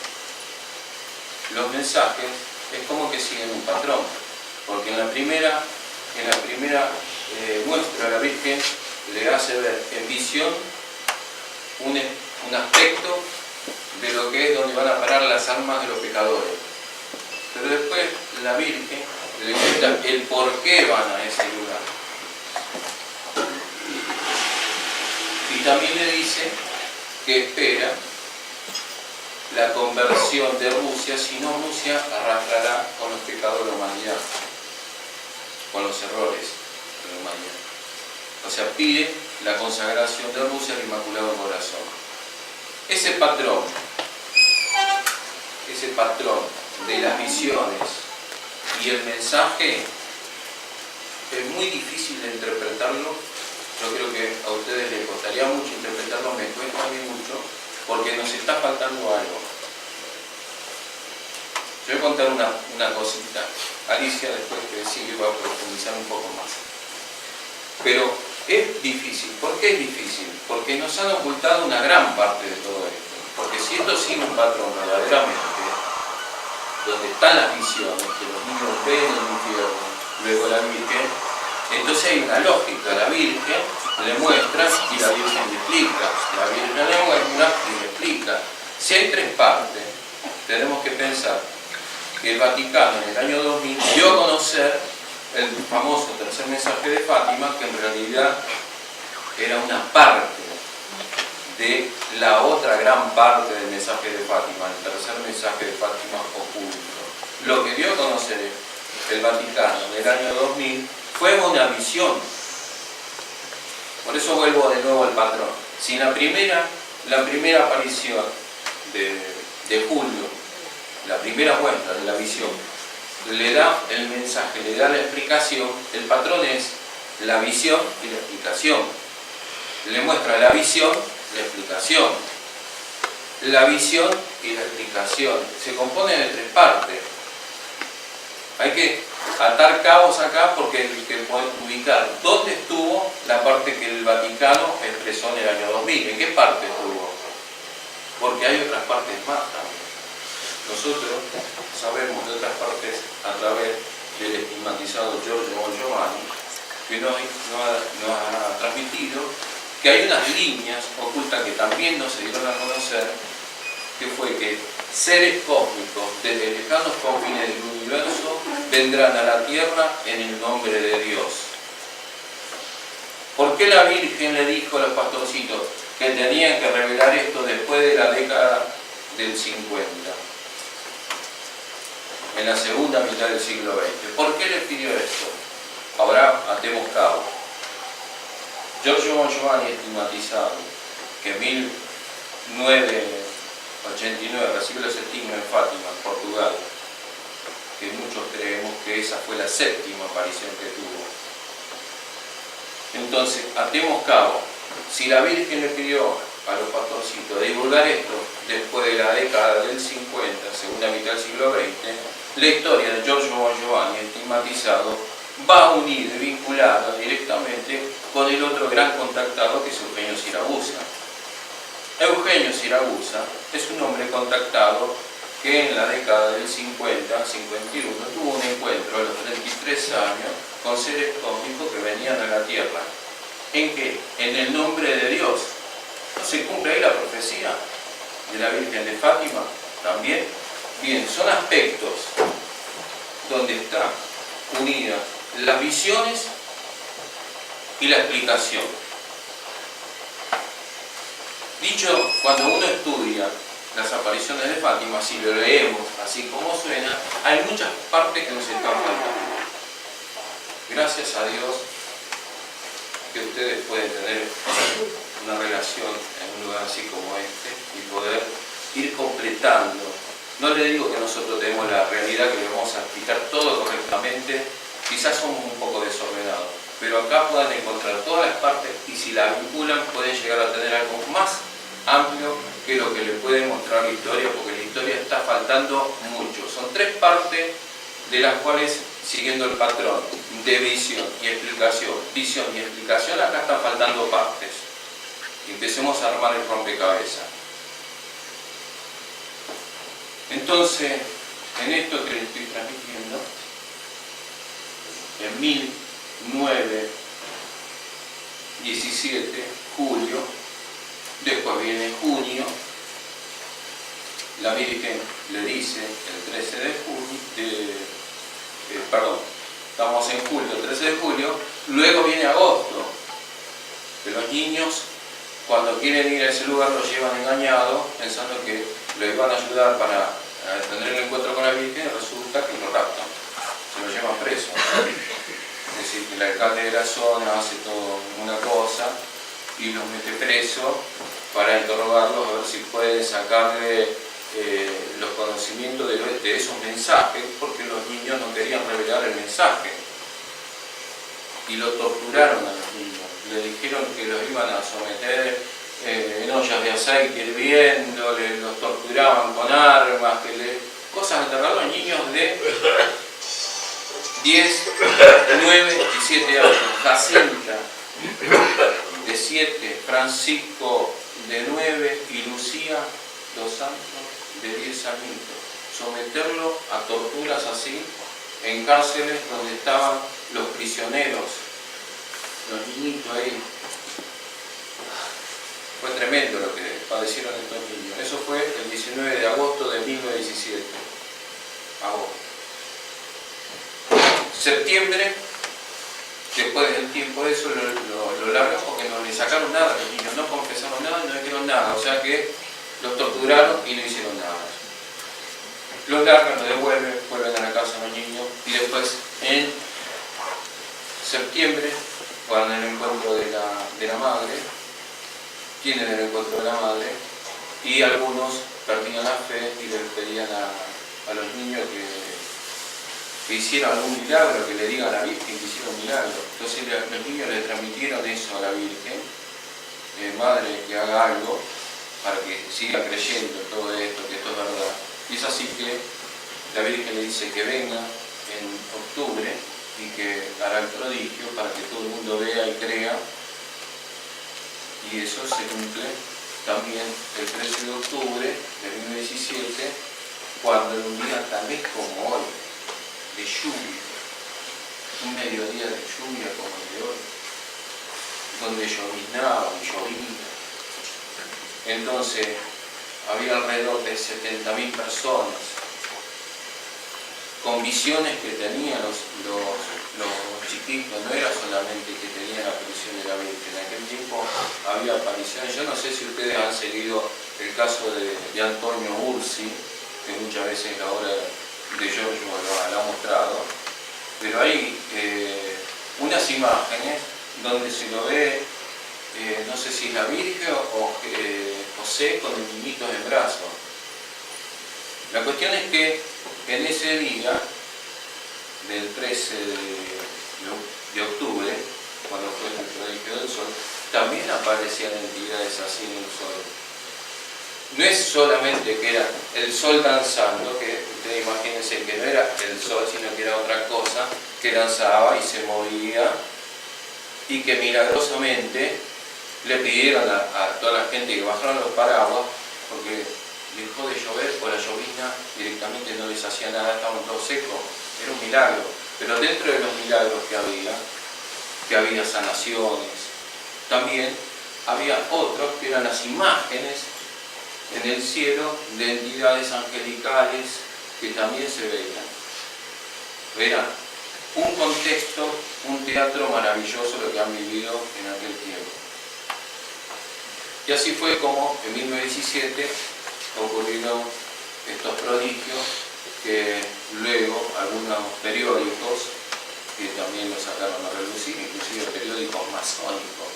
los mensajes es como que siguen un patrón, porque en la primera muestra la Virgen le hace ver en visión un aspecto de lo que es donde van a parar las almas de los pecadores. Pero después la Virgen le cuenta el por qué van a ese lugar. Y también le dice que espera la conversión de Rusia, si no Rusia arrastrará con los pecados de la humanidad, con los errores de la humanidad. O sea, pide la consagración de Rusia al Inmaculado Corazón. Ese patrón de las visiones y el mensaje es muy difícil de interpretarlo. Yo creo que a ustedes les costaría mucho interpretarlo, me cuesta a mí mucho, porque nos está faltando algo. Yo voy a contar una cosita. Alicia después que sigue va a profundizar un poco más. Pero es difícil. ¿Por qué es difícil? Porque nos han ocultado una gran parte de todo esto. Porque si esto sigue un patrón verdaderamente, donde están las visiones, que los niños ven en el infierno, luego la Virgen, entonces hay una lógica. La Virgen le muestra y la Virgen le explica. La Virgen le muestra y le explica. Si hay 3 partes, tenemos que pensar que el Vaticano en el año 2000 dio a conocer el famoso tercer mensaje de Fátima, que en realidad era una parte de la otra gran parte del mensaje de Fátima, el tercer mensaje de Fátima oculto. Lo que dio a conocer el Vaticano en el año 2000 fue una visión. Por eso vuelvo de nuevo al patrón. Si la primera aparición de julio, la primera muestra de la visión, le da el mensaje, le da la explicación, el patrón es la visión y la explicación. Le muestra la visión, la explicación. La visión y la explicación se componen de 3 partes. Hay que atar cabos acá porque hay que poder ubicar dónde estuvo la parte que el Vaticano expresó en el año 2000. ¿En qué parte estuvo? Porque hay otras partes más también. Nosotros sabemos de otras partes a través del estigmatizado Giorgio Giovanni, que nos ha transmitido que hay unas líneas ocultas que también nos se dieron a conocer, que fue que seres cósmicos desde lejanos confines del universo vendrán a la tierra en el nombre de Dios. ¿Por qué la Virgen le dijo a los pastorcitos que tenían que revelar esto después de la década del 50? En la segunda mitad del siglo XX. ¿Por qué les pidió esto? Ahora atemos cabo. Giorgio Giovanni estigmatizado, que en 1989 recibió el séptimo en Fátima, en Portugal, que muchos creemos que esa fue la 7ª aparición que tuvo. Entonces, atemos cabo. Si la Virgen le pidió a los pastorcitos divulgar esto después de la década del 50, segunda mitad del siglo XX, la historia de Giorgio Giovanni estigmatizado va unida y vinculada directamente con el otro gran contactado, que es Eugenio Siragusa. Eugenio Siragusa es un hombre contactado que en la década del 50-51 tuvo un encuentro a los 33 3 años con seres cósmicos que venían a la tierra. ¿En qué? En el nombre de Dios. ¿No se cumple ahí la profecía de la Virgen de Fátima? También. Bien, son aspectos donde están unidas las visiones y la explicación. Dicho, cuando uno estudia las apariciones de Fátima, si lo leemos así como suena, hay muchas partes que nos están faltando. Gracias a Dios que ustedes pueden tener una relación en un lugar así como este y poder ir completando. No le digo que nosotros tenemos la realidad que le vamos a explicar todo correctamente, quizás somos un poco desordenados, pero acá puedan encontrar todas las partes y si la vinculan pueden llegar a tener algo más amplio que lo que le puede mostrar la historia, porque la historia está faltando mucho. Son 3 partes de las cuales, siguiendo el patrón de visión y explicación, acá están faltando partes. Empecemos a armar el rompecabezas. Entonces, en esto que les estoy transmitiendo, en 1917, julio, después viene junio, la Virgen le dice el 13 de junio, estamos en julio, 13 de julio, luego viene agosto, que los niños cuando quieren ir a ese lugar los llevan engañados, pensando que los iban a ayudar para tener el encuentro con la Virgen, y resulta que lo raptan, se lo llevan preso. Es decir, que el alcalde de la zona hace toda una cosa y los mete preso para interrogarlos, a ver si pueden sacarle los conocimientos de esos mensajes, porque los niños no querían revelar el mensaje. Y lo torturaron a los niños. Le dijeron que los iban a someter en ollas de aceite hirviendo, los torturaban con armas, cosas de terror a niños de 10, 9 y 7 años. Jacinta de 7, Francisco de 9 y Lucía dos Santos de 10 añitos. Someterlo a torturas así en cárceles donde estaban los prisioneros, los niñitos ahí. Fue tremendo lo que padecieron estos niños. Eso fue el 19 de agosto de 1917. Agosto. Septiembre, después del tiempo de eso lo largó porque no le sacaron nada a los niños, no confesaron nada, no dijeron nada, o sea que los torturaron y no hicieron nada. Los largan, los devuelven, vuelven a la casa los niños y después en septiembre van al encuentro de la madre, tienen el encuentro de la madre y algunos perdían la fe y les pedían a los niños que hicieran algún milagro, que le digan a la Virgen que hicieron un milagro. Entonces los niños le transmitieron eso a la Virgen, madre, que haga algo para que siga creyendo todo esto, que esto es verdad. Y es así que la Virgen le dice que venga en octubre y que hará el prodigio para que todo el mundo vea y crea. Y eso se cumple también el 13 de octubre de 1917, cuando en un día tal vez como hoy, de lluvia, un mediodía de lluvia como el de hoy, donde llovinaba y llovía. Entonces, había alrededor de 70.000 personas con visiones que tenían los chiquitos. No era solamente que tenían la aparición de la Virgen, en aquel tiempo había apariciones. Yo no sé si ustedes han seguido el caso de Antonio Ursi, que muchas veces la obra de Giorgio lo ha mostrado, pero hay unas imágenes donde se lo ve, no sé si es la Virgen o José con el niñito en brazos. La cuestión es que en ese día, del 13 de octubre, cuando fue el prodigio del sol, también aparecían entidades así en el sol. No es solamente que era el sol danzando, que ustedes imagínense que no era el sol, sino que era otra cosa que danzaba y se movía, y que milagrosamente le pidieron a toda la gente que bajaron los paraguas, porque dejó de llover o la llovizna directamente no les hacía nada, estaban todos secos. Era un milagro. Pero dentro de los milagros que había sanaciones, también había otros que eran las imágenes en el cielo de entidades angelicales que también se veían. Era un contexto, un teatro maravilloso lo que han vivido en aquel tiempo. Y así fue como en 1917 ocurrieron estos prodigios que luego algunos periódicos que también lo sacaron a relucir, inclusive periódicos masónicos.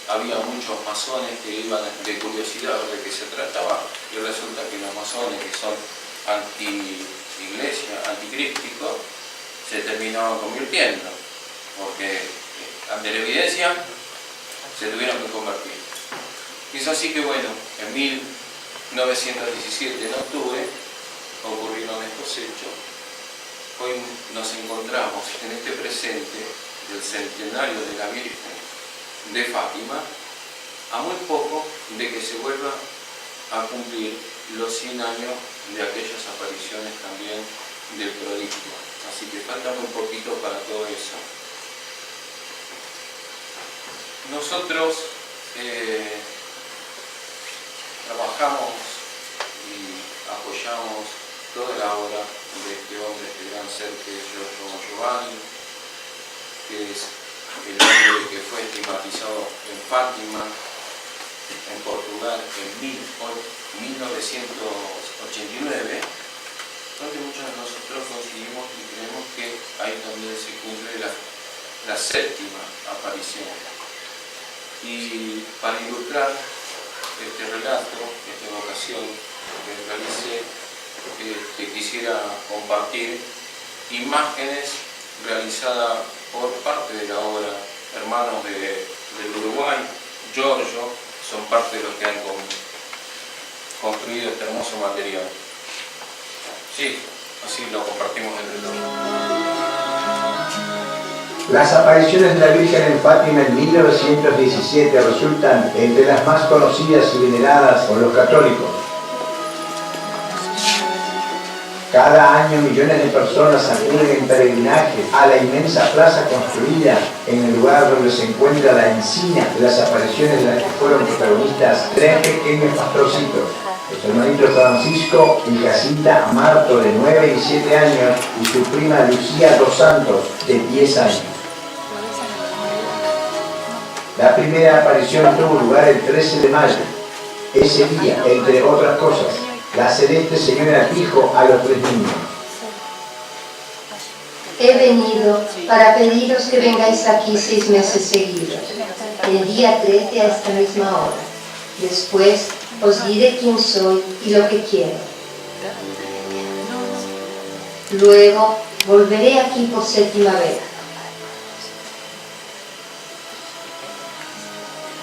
Había muchos masones que iban de curiosidad de qué se trataba y resulta que los masones, que son anti-iglesia, anticrísticos, se terminaban convirtiendo porque ante la evidencia se tuvieron que convertir. Y es así que bueno, en 1917, en octubre, ocurrieron estos hechos. Hoy nos encontramos en este presente del centenario de la Virgen de Fátima, a muy poco de que se vuelva a cumplir los 100 años de aquellas apariciones también del prodigio. Así que falta muy poquito para todo eso. Nosotros trabajamos y apoyamos toda la obra de este hombre, este gran ser que es Giorgio Giovanni, que es el hombre que fue estigmatizado en Fátima, en Portugal, en 1989, donde muchos de nosotros coincidimos y creemos que ahí también se cumple la séptima aparición. Y para ilustrar este relato, esta evocación que realicé, quisiera compartir imágenes realizadas por parte de la obra hermanos del Uruguay, Giorgio, son parte de los que han construido este hermoso material. Sí, así lo compartimos entre todos. Las apariciones de la Virgen en Fátima en 1917 resultan entre las más conocidas y veneradas por los católicos. Cada año millones de personas acuden en peregrinaje a la inmensa plaza construida en el lugar donde se encuentra la encina de las apariciones de las que fueron protagonistas tres pequeños pastorcitos, los hermanitos Francisco y Jacinta Marto, de 9 y 7 años, y su prima Lucía dos Santos, de 10 años. La primera aparición tuvo lugar el 13 de mayo. Ese día, entre otras cosas, la celeste señora dijo a los tres niños: he venido para pediros que vengáis aquí 6 meses seguidos, el día 13 a esta misma hora. Después os diré quién soy y lo que quiero. Luego volveré aquí por 7ª vez.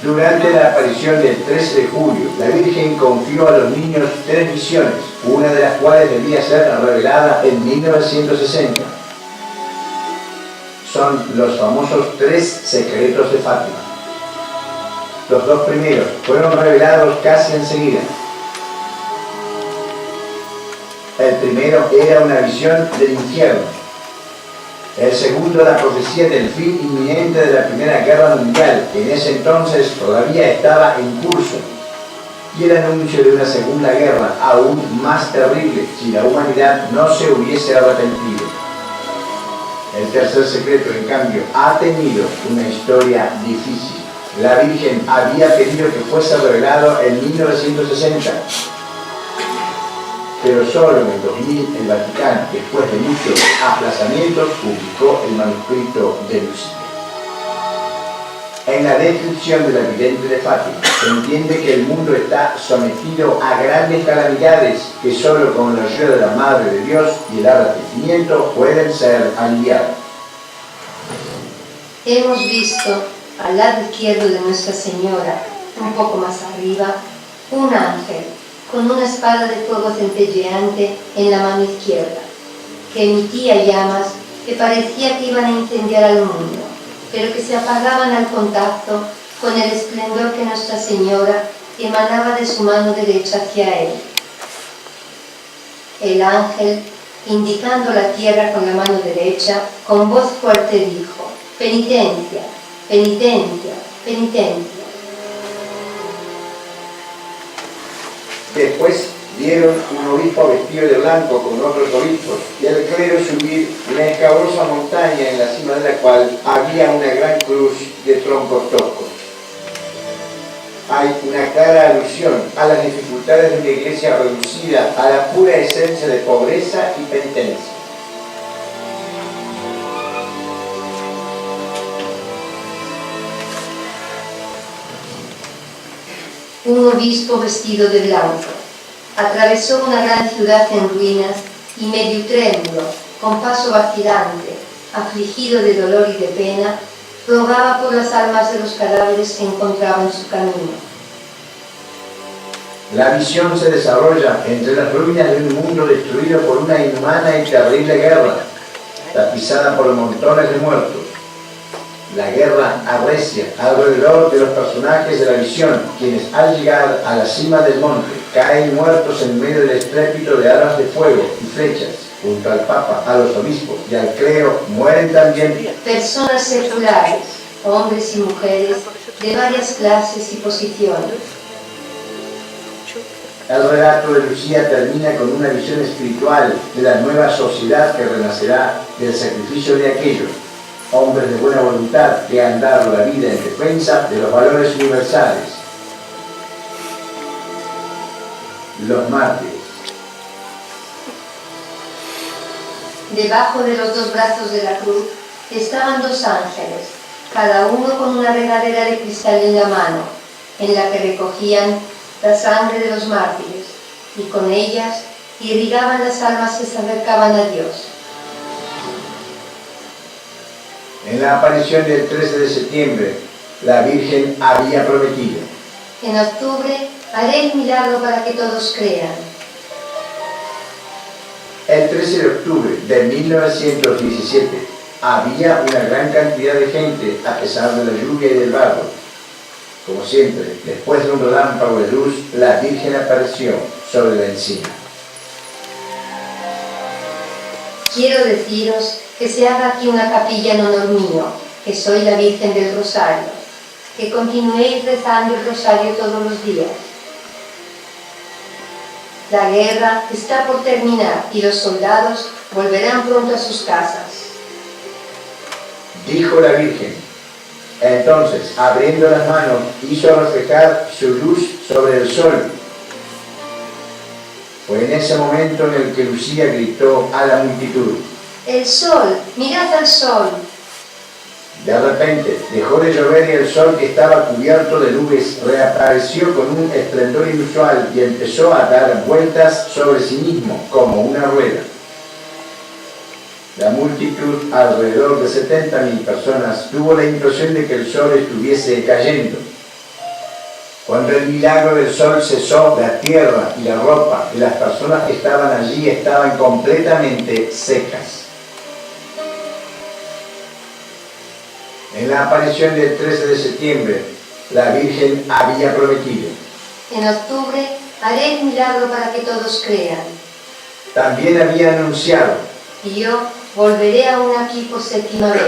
Durante la aparición del 13 de julio, la Virgen confió a los niños 3 visiones, una de las cuales debía ser revelada en 1960. Son los famosos 3 secretos de Fátima. Los 2 primeros fueron revelados casi enseguida. El primero era una visión del infierno. El segundo, la profecía del fin inminente de la Primera Guerra Mundial, que en ese entonces todavía estaba en curso, y el anuncio de una segunda guerra aún más terrible si la humanidad no se hubiese arrepentido. El tercer secreto, en cambio, ha tenido una historia difícil. La Virgen había pedido que fuese revelado en 1960, pero solo en el 2000 el Vaticano, después de muchos aplazamientos, publicó el manuscrito de Lucía. En la descripción de la vidente de Fátima se entiende que el mundo está sometido a grandes calamidades que solo con la ayuda de la Madre de Dios y el arrepentimiento pueden ser aliviadas. Hemos visto al lado izquierdo de Nuestra Señora, un poco más arriba, un ángel con una espada de fuego centelleante en la mano izquierda, que emitía llamas que parecía que iban a incendiar al mundo, pero que se apagaban al contacto con el esplendor que Nuestra Señora emanaba de su mano derecha hacia él. El ángel indicando la tierra con la mano derecha, con voz fuerte dijo: penitencia, penitencia, penitencia. Después vieron un obispo vestido de blanco con otros obispos y al clero subir una escabrosa montaña en la cima de la cual había una gran cruz de troncos toscos. Hay una clara alusión a las dificultades de una iglesia reducida a la pura esencia de pobreza y penitencia. Un obispo vestido de blanco atravesó una gran ciudad en ruinas y medio trémulo, con paso vacilante, afligido de dolor y de pena, rogaba por las almas de los cadáveres que encontraba en su camino. La visión se desarrolla entre las ruinas de un mundo destruido por una inhumana y terrible guerra, tapizada por montones de muertos. La guerra arrecia alrededor de los personajes de la visión, quienes al llegar a la cima del monte caen muertos en medio del estrépito de armas de fuego y flechas. Junto al Papa, a los obispos y al clero mueren también personas seculares, hombres y mujeres de varias clases y posiciones. El relato de Lucía termina con una visión espiritual de la nueva sociedad que renacerá del sacrificio de aquellos hombres de buena voluntad que han dado la vida en defensa de los valores universales. Los mártires. Debajo de los dos brazos de la cruz estaban dos ángeles, cada uno con una regadera de cristal en la mano, en la que recogían la sangre de los mártires, y con ellas irrigaban las almas que se acercaban a Dios. En la aparición del 13 de septiembre, la Virgen había prometido: en octubre haré el milagro para que todos crean. El 13 de octubre de 1917 había una gran cantidad de gente a pesar de la lluvia y del barro. Como siempre, después de un relámpago de luz, la Virgen apareció sobre la encina. Quiero deciros que se haga aquí una capilla en honor mío, que soy la Virgen del Rosario, que continuéis rezando el rosario todos los días. La guerra está por terminar y los soldados volverán pronto a sus casas. Dijo la Virgen. Entonces, abriendo las manos, hizo reflejar su luz sobre el sol. Fue en ese momento en el que Lucía gritó a la multitud: ¡El sol! ¡Mirad al sol! De repente, dejó de llover y el sol, que estaba cubierto de nubes, reapareció con un esplendor inusual y empezó a dar vueltas sobre sí mismo como una rueda. La multitud, alrededor de 70.000 personas, tuvo la impresión de que el sol estuviese cayendo. Cuando el milagro del sol cesó, la tierra y la ropa de las personas que estaban allí estaban completamente secas. En la aparición del 13 de septiembre, la Virgen había prometido: en octubre haré el milagro para que todos crean. También había anunciado: y yo volveré aún aquí por séptima vez.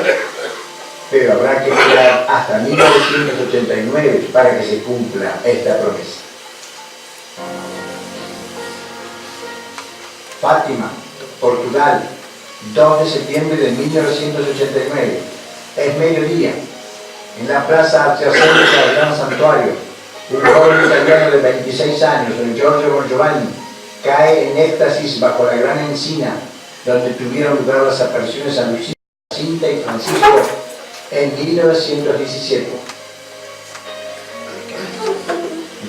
Pero habrá que esperar hasta 1989 para que se cumpla esta promesa. Fátima, Portugal, 2 de septiembre de 1989. Es mediodía. En la plaza adyacente al Gran Santuario, un joven italiano de 26 años, el Giorgio Bongiovanni, cae en éxtasis bajo la gran encina donde tuvieron lugar las apariciones a Lucía, Jacinta y Francisco en 1917.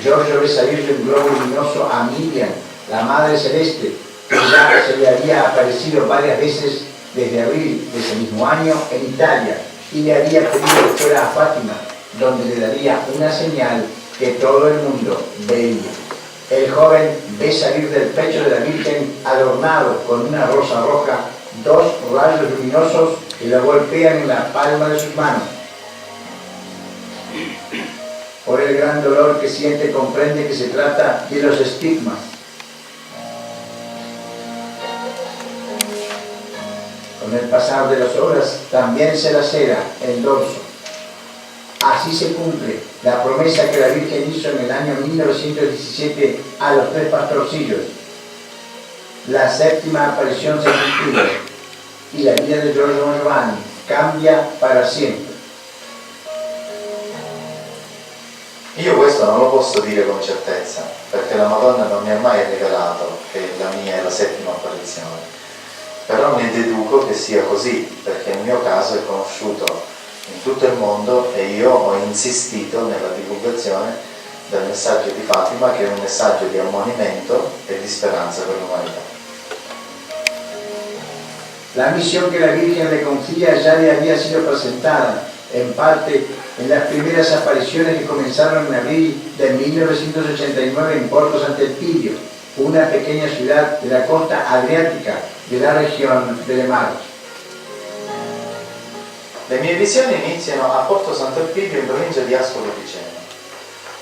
Giorgio ve salir de un globo luminoso a Miriam, la Madre Celeste, que ya se le había aparecido varias veces desde abril de ese mismo año en Italia, y le había pedido que fuera a Fátima, donde le daría una señal que todo el mundo veía. El joven ve salir del pecho de la Virgen, adornado con una rosa roja, dos rayos luminosos que lo golpean en la palma de sus manos. Por el gran dolor que siente, comprende que se trata de los estigmas. Con el pasar de las horas también se lacera el dorso. Así se cumple la promesa que la Virgen hizo en el año 1917 a los 3 pastorcillos. La séptima aparición se cumple y la vida de Giorgio Giovanni cambia para sempre. Io questo non lo posso dire con certezza, perché la Madonna non mi ha mai rivelato che la mia è la settima apparizione. Però ne deduco che sia così, perché il mio caso è conosciuto in tutto il mondo e io ho insistito nella divulgazione del messaggio di Fatima, che è un messaggio di ammonimento e di speranza per l'umanità. La misión que la Virgen le confía ya le había sido presentada, en parte en las primeras apariciones que comenzaron en abril de 1989 en Porto Sant'Elpidio, una pequeña ciudad de la costa adriática de la región de Le Maros. Le mie visioni iniziano a Porto Sant'Elpidio in provincia di Ascoli Piceno,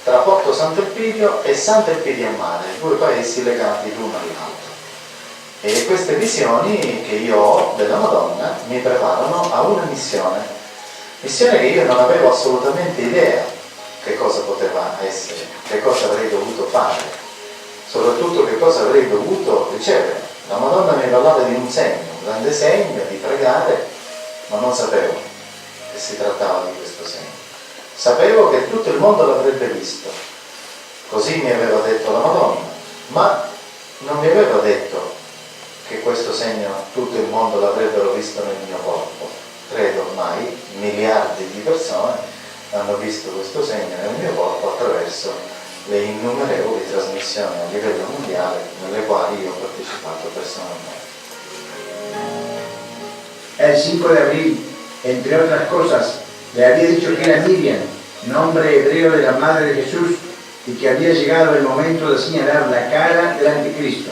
tra Porto Sant'Elpidio e Sant'Elpidio a Mare, 2 paesi legati l'uno all'altro. E queste visioni che io ho della Madonna mi preparano a una missione che io non avevo assolutamente idea che cosa poteva essere, che cosa avrei dovuto fare, soprattutto che cosa avrei dovuto ricevere. La Madonna mi parlava di un segno, un grande segno, di pregare, ma non sapevo che si trattava di questo segno. Sapevo che tutto il mondo l'avrebbe visto, così mi aveva detto la Madonna, ma non mi aveva detto che questo segno tutto il mondo l'avrebbero visto nel mio corpo. Credo ormai miliardi di persone hanno visto questo segno nel mio corpo attraverso le innumerevoli trasmissioni a livello mondiale nelle quali io ho partecipato personalmente. El 5 de abril, entre otras cosas, le había dicho que era Miriam, nombre hebreo de la Madre de Jesús, y que había llegado el momento de señalar la cara del Anticristo.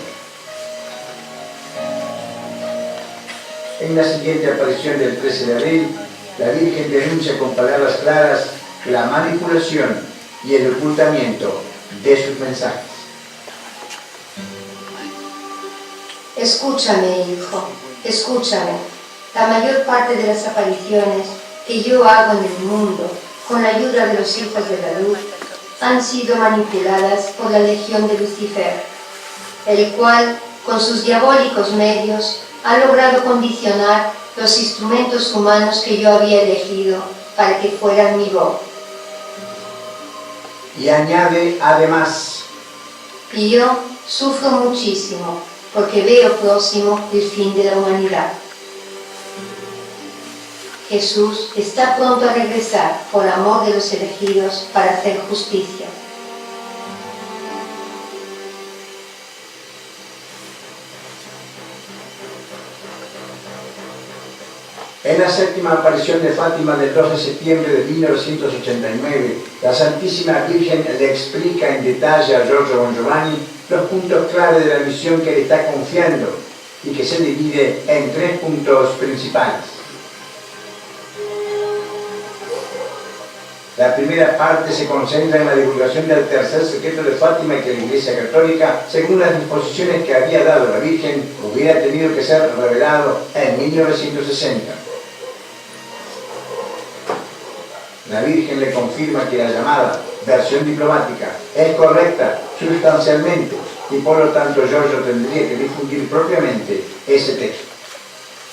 En la siguiente aparición del 13 de abril, la Virgen denuncia con palabras claras la manipulación y el ocultamiento de sus mensajes. Escúchame, hijo, escúchame. La mayor parte de las apariciones que yo hago en el mundo, con la ayuda de los hijos de la luz, han sido manipuladas por la legión de Lucifer, el cual, con sus diabólicos medios, ha logrado condicionar los instrumentos humanos que yo había elegido para que fueran mi voz. Y añade además, Y yo sufro muchísimo porque veo próximo el fin de la humanidad. Jesús está pronto a regresar por amor de los elegidos para hacer justicia. en la séptima aparición de Fátima del 2 de septiembre de 1989, la Santísima Virgen le explica en detalle a Giorgio Bon Giovanni los puntos clave de la misión que le está confiando y que se divide en 3 puntos principales. La primera parte se concentra en la divulgación del tercer secreto de Fátima, que la Iglesia Católica, según las disposiciones que había dado la Virgen, hubiera tenido que ser revelado en 1960. La Virgen le confirma que la llamada versión diplomática es correcta sustancialmente y por lo tanto Giorgio tendría que difundir propiamente ese texto.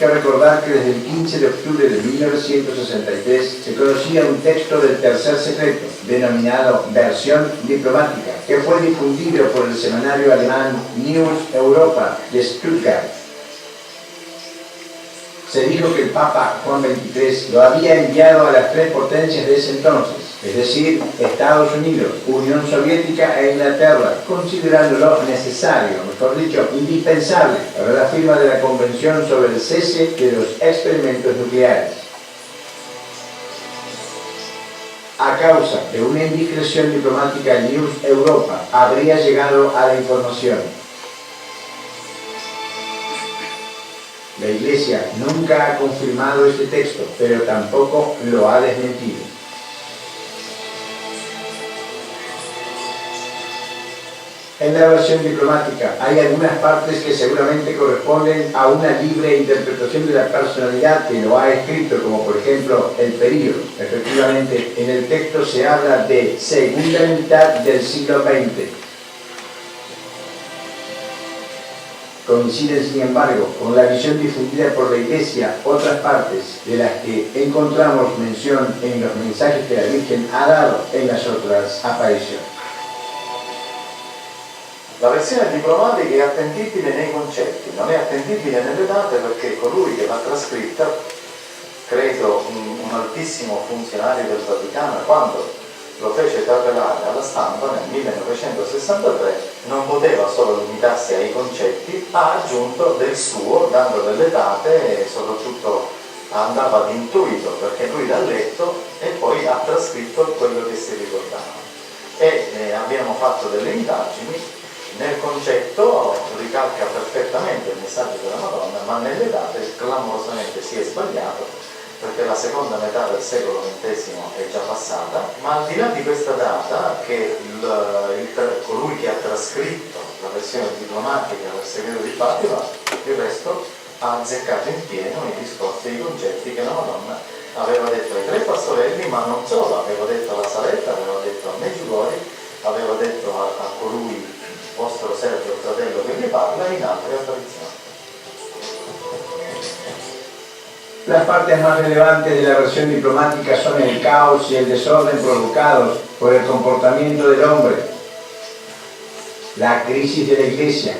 Hay que recordar que desde el 15 de octubre de 1963 se conocía un texto del tercer secreto, denominado Versión Diplomática, que fue difundido por el semanario alemán News Europa de Stuttgart. Se dijo que el Papa Juan XXIII lo había enviado a las 3 potencias de ese entonces, es decir, Estados Unidos, Unión Soviética e Inglaterra, considerándolo necesario, mejor dicho, indispensable para la firma de la Convención sobre el cese de los experimentos nucleares. A causa de una indiscreción diplomática, News Europa habría llegado a la información. La Iglesia nunca ha confirmado este texto, pero tampoco lo ha desmentido. En la versión diplomática hay algunas partes que seguramente corresponden a una libre interpretación de la personalidad que lo ha escrito, como por ejemplo el periodo. Efectivamente, en el texto se habla de segunda mitad del siglo XX. Coinciden, sin embargo, con la visión difundida por la Iglesia otras partes de las que encontramos mención en los mensajes que la Virgen ha dado en las otras apariciones. La versione diplomatica è attendibile nei concetti, non è attendibile nelle date perché colui che l'ha trascritta, credo un altissimo funzionario del Vaticano, quando lo fece trapelare alla stampa nel 1963, non poteva solo limitarsi ai concetti, ha aggiunto del suo, dando delle date e soprattutto andava ad intuito, perché lui l'ha letto e poi ha trascritto quello che si ricordava. E abbiamo fatto delle indagini. Nel concetto ricalca perfettamente il messaggio della Madonna, ma nelle date clamorosamente si è sbagliato, perché la seconda metà del secolo XX è già passata, ma al di là di questa data, che colui che ha trascritto la versione diplomatica del segreto di Fatima, il resto ha azzeccato in pieno i discorsi e i concetti che la Madonna aveva detto ai tre pastorelli, ma non solo, aveva detto alla Saletta, aveva detto a Meggiugori, aveva detto a colui vostro servo e fratello che vi parla in altre apparizioni. Las partes más relevantes de la versión diplomática son el caos y el desorden provocados por el comportamiento del hombre, la crisis de la Iglesia,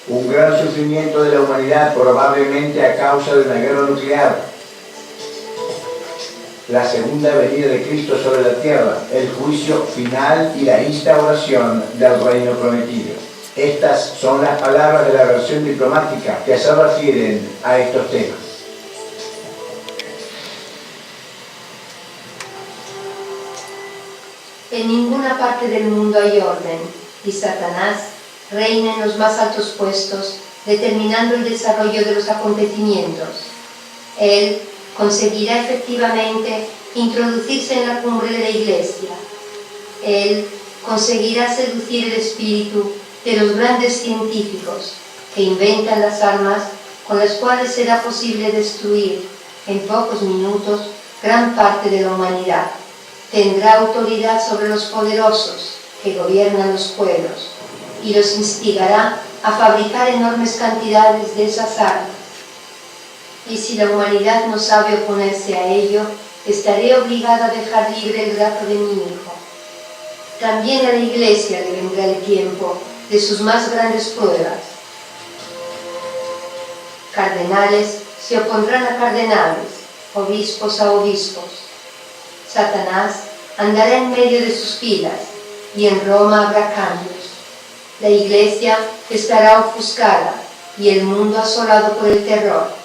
un gran sufrimiento de la humanidad probablemente a causa de una guerra nuclear, la segunda venida de Cristo sobre la tierra, el juicio final y la instauración del reino prometido. Estas son las palabras de la versión diplomática que se refieren a estos temas. En ninguna parte del mundo hay orden, y Satanás reina en los más altos puestos, determinando el desarrollo de los acontecimientos. Él conseguirá efectivamente introducirse en la cumbre de la Iglesia. Él conseguirá seducir el espíritu de los grandes científicos que inventan las armas con las cuales será posible destruir en pocos minutos gran parte de la humanidad. Tendrá autoridad sobre los poderosos que gobiernan los pueblos y los instigará a fabricar enormes cantidades de esas armas. Y si la humanidad no sabe oponerse a ello, estaré obligada a dejar libre el brazo de mi Hijo. También a la Iglesia le vendrá el tiempo de sus más grandes pruebas. Cardenales se opondrán a cardenales, obispos a obispos. Satanás andará en medio de sus filas y en Roma habrá cambios. La Iglesia estará ofuscada y el mundo asolado por el terror.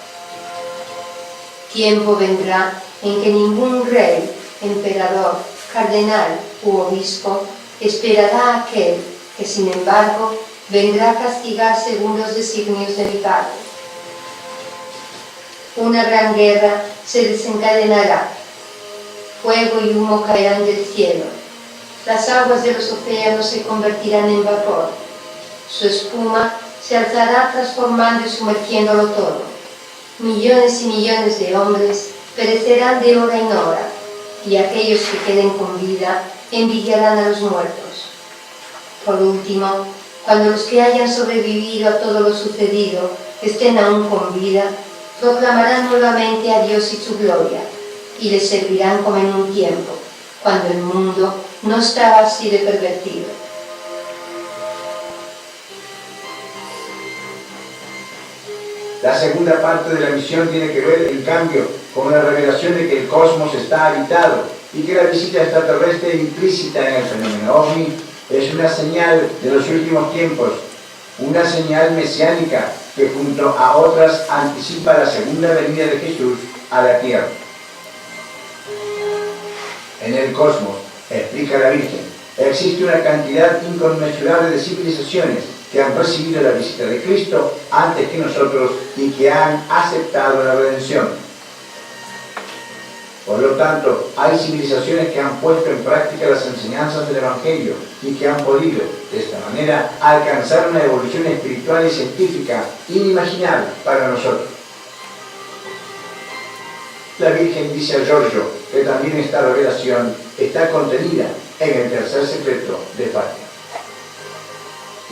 Tiempo vendrá en que ningún rey, emperador, cardenal u obispo esperará a aquel que, sin embargo, vendrá a castigar según los designios de mi Padre. Una gran guerra se desencadenará. Fuego y humo caerán del cielo. Las aguas de los océanos se convertirán en vapor. Su espuma se alzará transformando y sumergiéndolo todo. Millones y millones de hombres perecerán de hora en hora, y aquellos que queden con vida envidiarán a los muertos. Por último, cuando los que hayan sobrevivido a todo lo sucedido estén aún con vida, proclamarán nuevamente a Dios y su gloria, y les servirán como en un tiempo, cuando el mundo no estaba así de pervertido. La segunda parte de la misión tiene que ver, en cambio, con la revelación de que el cosmos está habitado y que la visita extraterrestre implícita en el fenómeno OVNI es una señal de los últimos tiempos, una señal mesiánica que junto a otras anticipa la segunda venida de Jesús a la tierra. En el cosmos, explica la Virgen, existe una cantidad inconmensurable de civilizaciones que han recibido la visita de Cristo antes que nosotros y que han aceptado la redención. Por lo tanto, hay civilizaciones que han puesto en práctica las enseñanzas del Evangelio y que han podido, de esta manera, alcanzar una evolución espiritual y científica inimaginable para nosotros. La Virgen dice a Giorgio que también esta revelación está contenida en el tercer secreto de Fátima.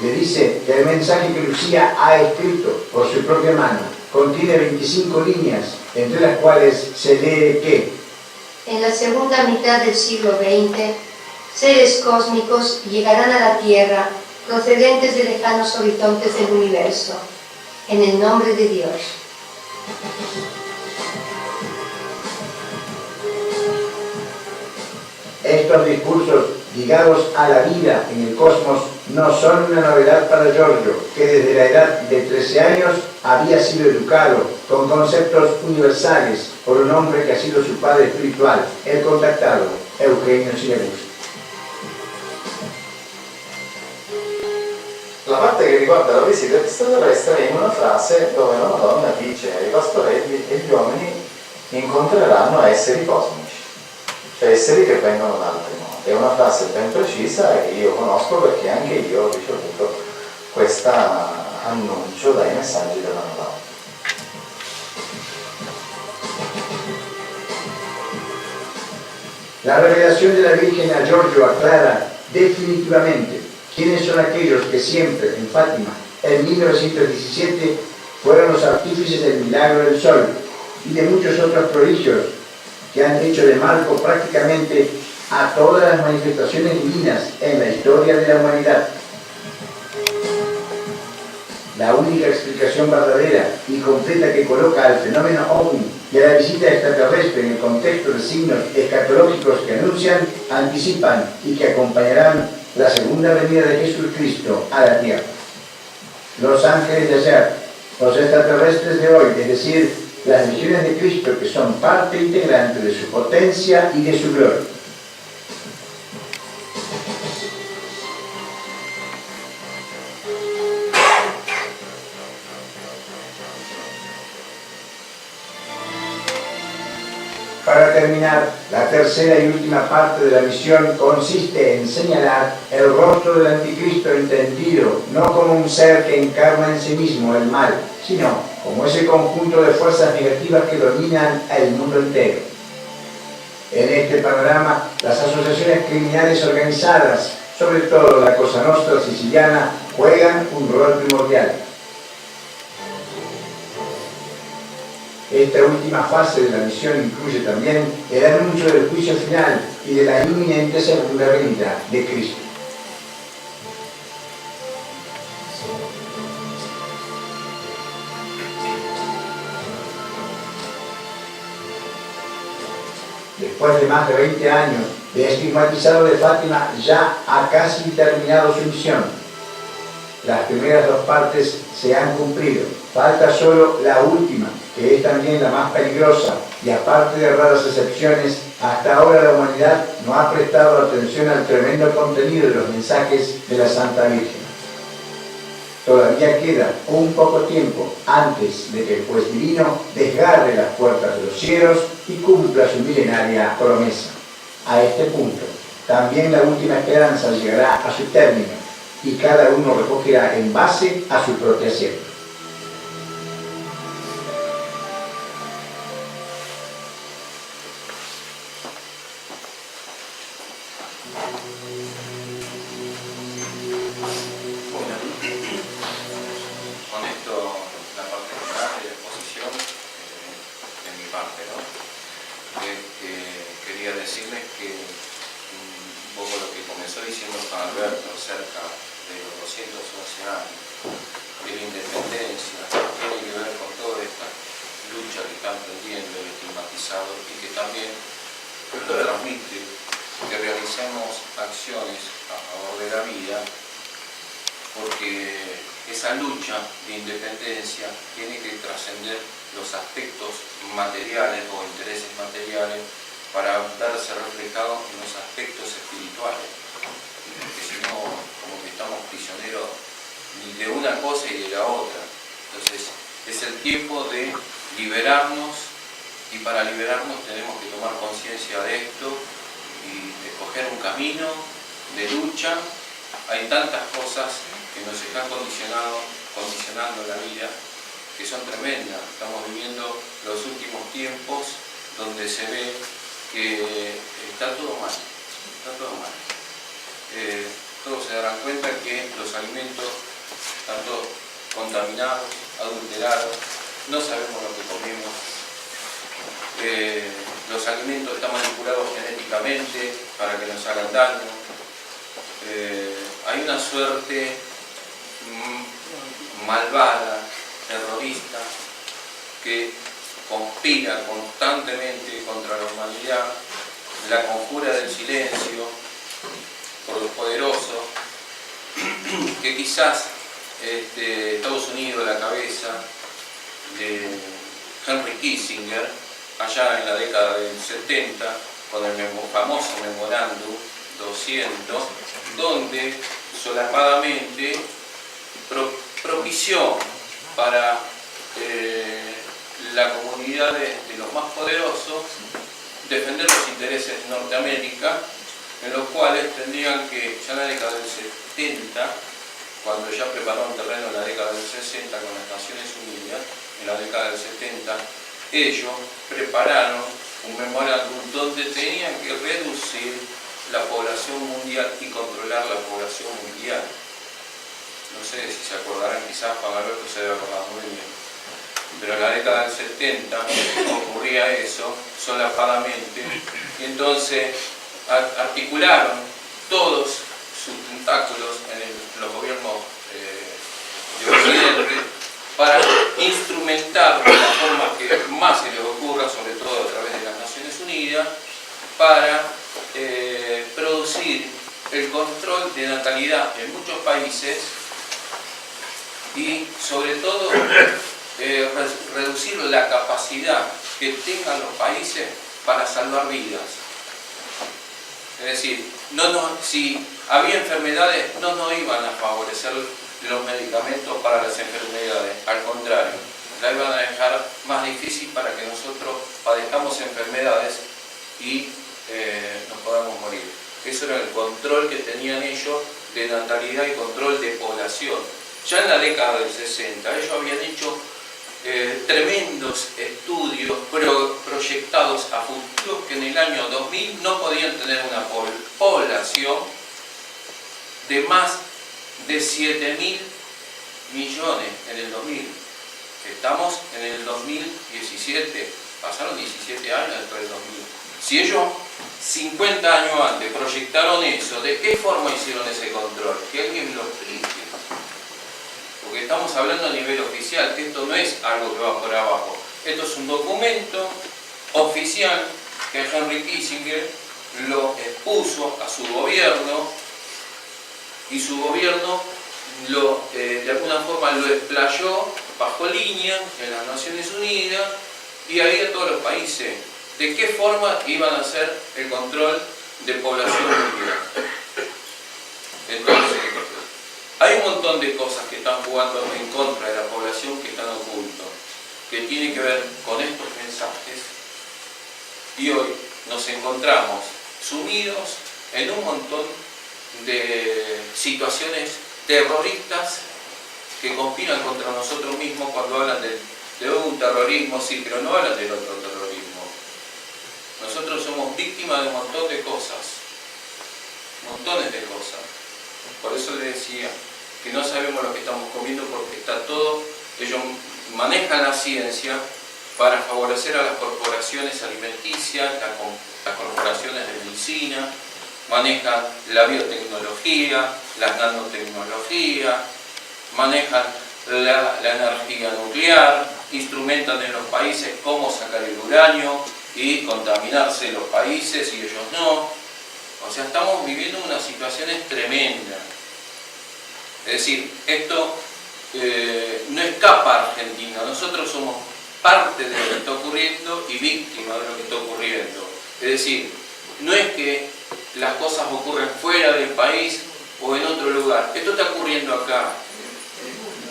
Le dice que el mensaje que Lucía ha escrito por su propia mano contiene 25 líneas, entre las cuales se lee que en la segunda mitad del siglo XX, seres cósmicos llegarán a la Tierra procedentes de lejanos horizontes del universo, en el nombre de Dios. Estos discursos ligados a la vida en el cosmos no son una novedad para Giorgio, que desde la edad de 13 años había sido educado con conceptos universales por un hombre que ha sido su padre espiritual, el contactado Eugenio Siracuse. La parte che riguarda la visita extraterrestre è in una frase dove la Madonna dice ai pastorelli e gli uomini incontreranno esseri cosmici, cioè esseri che vengono da altri mondi. È una frase ben precisa che io conosco perché anche io ho ricevuto questo annuncio dai messaggi della Madonna. La revelación de la Virgen a Giorgio aclara definitivamente quiénes son aquellos que siempre en Fátima, en 1917, fueron los artífices del milagro del sol y de muchos otros prodigios que han hecho de marco prácticamente a todas las manifestaciones divinas en la historia de la humanidad. La única explicación verdadera y completa que coloca al fenómeno OVNI y a la visita extraterrestre en el contexto de signos escatológicos que anuncian, anticipan y que acompañarán la segunda venida de Jesucristo a la tierra. Los ángeles de ayer, los extraterrestres de hoy, es decir, las visiones de Cristo que son parte integrante de su potencia y de su gloria. Para terminar, la tercera y última parte de la misión consiste en señalar el rostro del anticristo entendido no como un ser que encarna en sí mismo el mal, sino como ese conjunto de fuerzas negativas que dominan el mundo entero. En este panorama, las asociaciones criminales organizadas, sobre todo la Cosa Nostra siciliana, juegan un rol primordial. Esta última fase de la misión incluye también el anuncio del juicio final y de la inminente segunda venida de Cristo. Después de más de 20 años de estigmatizado de Fátima, ya ha casi terminado su misión. Las primeras dos partes se han cumplido. Falta solo la última, que es también la más peligrosa, y aparte de raras excepciones, hasta ahora la humanidad no ha prestado atención al tremendo contenido de los mensajes de la Santa Virgen. Todavía queda un poco tiempo antes de que el juez divino desgarre las puertas de los cielos y cumpla su milenaria promesa. A este punto, también la última esperanza llegará a su término y cada uno recogerá en base a su propio acierto. y para liberarnos tenemos que tomar conciencia de esto y escoger un camino de lucha. Hay tantas cosas que nos están condicionando la vida, que son tremendas. Estamos viviendo los últimos tiempos donde se ve que está todo mal, todos se darán cuenta que los alimentos están todos contaminados, adulterados, no sabemos lo que comemos, los alimentos están manipulados genéticamente para que nos hagan daño. Hay una suerte malvada, terrorista, que conspira constantemente contra la humanidad, la conjura del silencio por los poderosos, que quizás Estados Unidos, la cabeza de Henry Kissinger, allá en la década del 70, con el famoso memorándum 200, donde solapadamente propició para la comunidad de los más poderosos defender los intereses de Norteamérica, en los cuales tendrían que, ya en la década del 70, cuando ya prepararon terreno en la década del 60 con las Naciones Unidas, en la década del 70, ellos prepararon un memorándum donde tenían que reducir la población mundial y controlar la población mundial. No sé si se acordarán, quizás Juan Alberto se debe acordar muy bien. Pero en la década del 70 ocurría eso solapadamente, y entonces articularon todos sus tentáculos en los gobiernos de Occidente para instrumentar de la forma que más se les ocurra, sobre todo a través de las Naciones Unidas, para producir el control de natalidad en muchos países y sobre todo reducir la capacidad que tengan los países para salvar vidas. Es decir, si había enfermedades, no nos iban a favorecer los medicamentos para las enfermedades, al contrario, la iban a dejar más difícil para que nosotros padezcamos enfermedades y nos podamos morir. Eso era el control que tenían ellos de natalidad y control de población. Ya en la década del 60 ellos habían hecho tremendos estudios proyectados a futuros que en el año 2000 no podían tener una población de más de 7.000 millones en el 2000. Estamos en el 2017, pasaron 17 años después del 2000. Si ellos 50 años antes proyectaron eso, ¿de qué forma hicieron ese control? Que alguien lo explique. Porque estamos hablando a nivel oficial, que esto no es algo que va por abajo. Esto es un documento oficial que Henry Kissinger lo expuso a su gobierno y su gobierno de alguna forma lo explayó bajo línea en las Naciones Unidas y ahí a todos los países. ¿De qué forma iban a hacer el control de población mundial? Entonces, hay un montón de cosas que están jugando en contra de la población que están ocultos, que tiene que ver con estos mensajes, y hoy nos encontramos sumidos en un montón de situaciones terroristas que conspiran contra nosotros mismos cuando hablan de un terrorismo, sí, pero no hablan del otro terrorismo. Nosotros somos víctimas de un montón de cosas, montones de cosas. Por eso les decía que no sabemos lo que estamos comiendo porque está todo, ellos manejan la ciencia para favorecer a las corporaciones alimenticias, las corporaciones de medicina, manejan la biotecnología, las nanotecnologías, manejan la energía nuclear, instrumentan en los países cómo sacar el uranio y contaminarse los países y ellos no. O sea, estamos viviendo unas situaciones tremendas. Es decir, esto no escapa a Argentina. Nosotros somos parte de lo que está ocurriendo y víctimas de lo que está ocurriendo. Es decir, no es que las cosas ocurren fuera del país o en otro lugar. Esto está ocurriendo acá.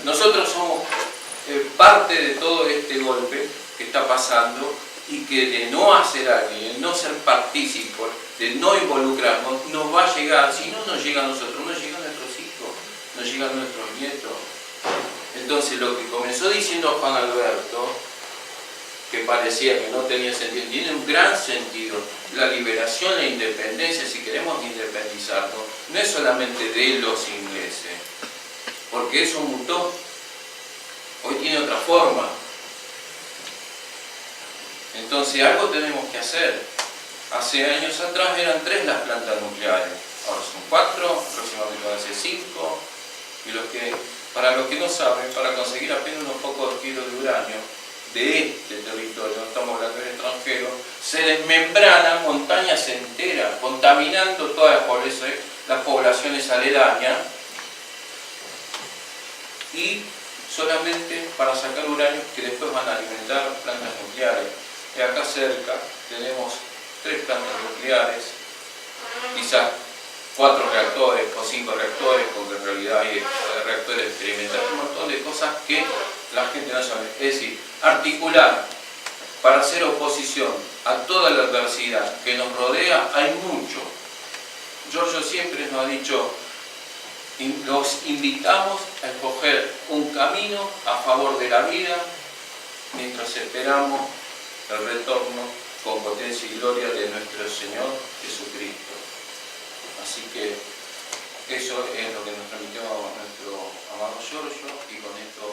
Nosotros somos parte de todo este golpe que está pasando y que de no hacer algo, de no ser partícipe, de no involucrarnos, nos va a llegar, si no nos llega a nosotros, nos llega a nuestros hijos, nos llega a nuestros nietos. Entonces lo que comenzó diciendo Juan Alberto, que parecía que no tenía sentido, tiene un gran sentido. La liberación, la independencia, si queremos independizarnos, no es solamente de los ingleses, porque eso mutó, hoy tiene otra forma. Entonces algo tenemos que hacer. Hace años atrás eran 3 las plantas nucleares, ahora son 4, próximamente van a ser 5, y para los que no saben, para conseguir apenas unos pocos kilos de uranio de este territorio, no estamos hablando del extranjero, se desmembranan montañas enteras, contaminando todas las poblaciones aledañas, y solamente para sacar uranio que después van a alimentar plantas nucleares. Y acá cerca tenemos 3 plantas nucleares, quizás 4 reactores o 5 reactores, porque en realidad hay reactores experimentales, un montón de cosas que la gente no sabe. Es decir, articular para hacer oposición a toda la adversidad que nos rodea hay mucho. Giorgio siempre nos ha dicho, los invitamos a escoger un camino a favor de la vida mientras esperamos el retorno con potencia y gloria de nuestro Señor Jesucristo. Así que eso es lo que nos transmitió nuestro amado Giorgio, y con esto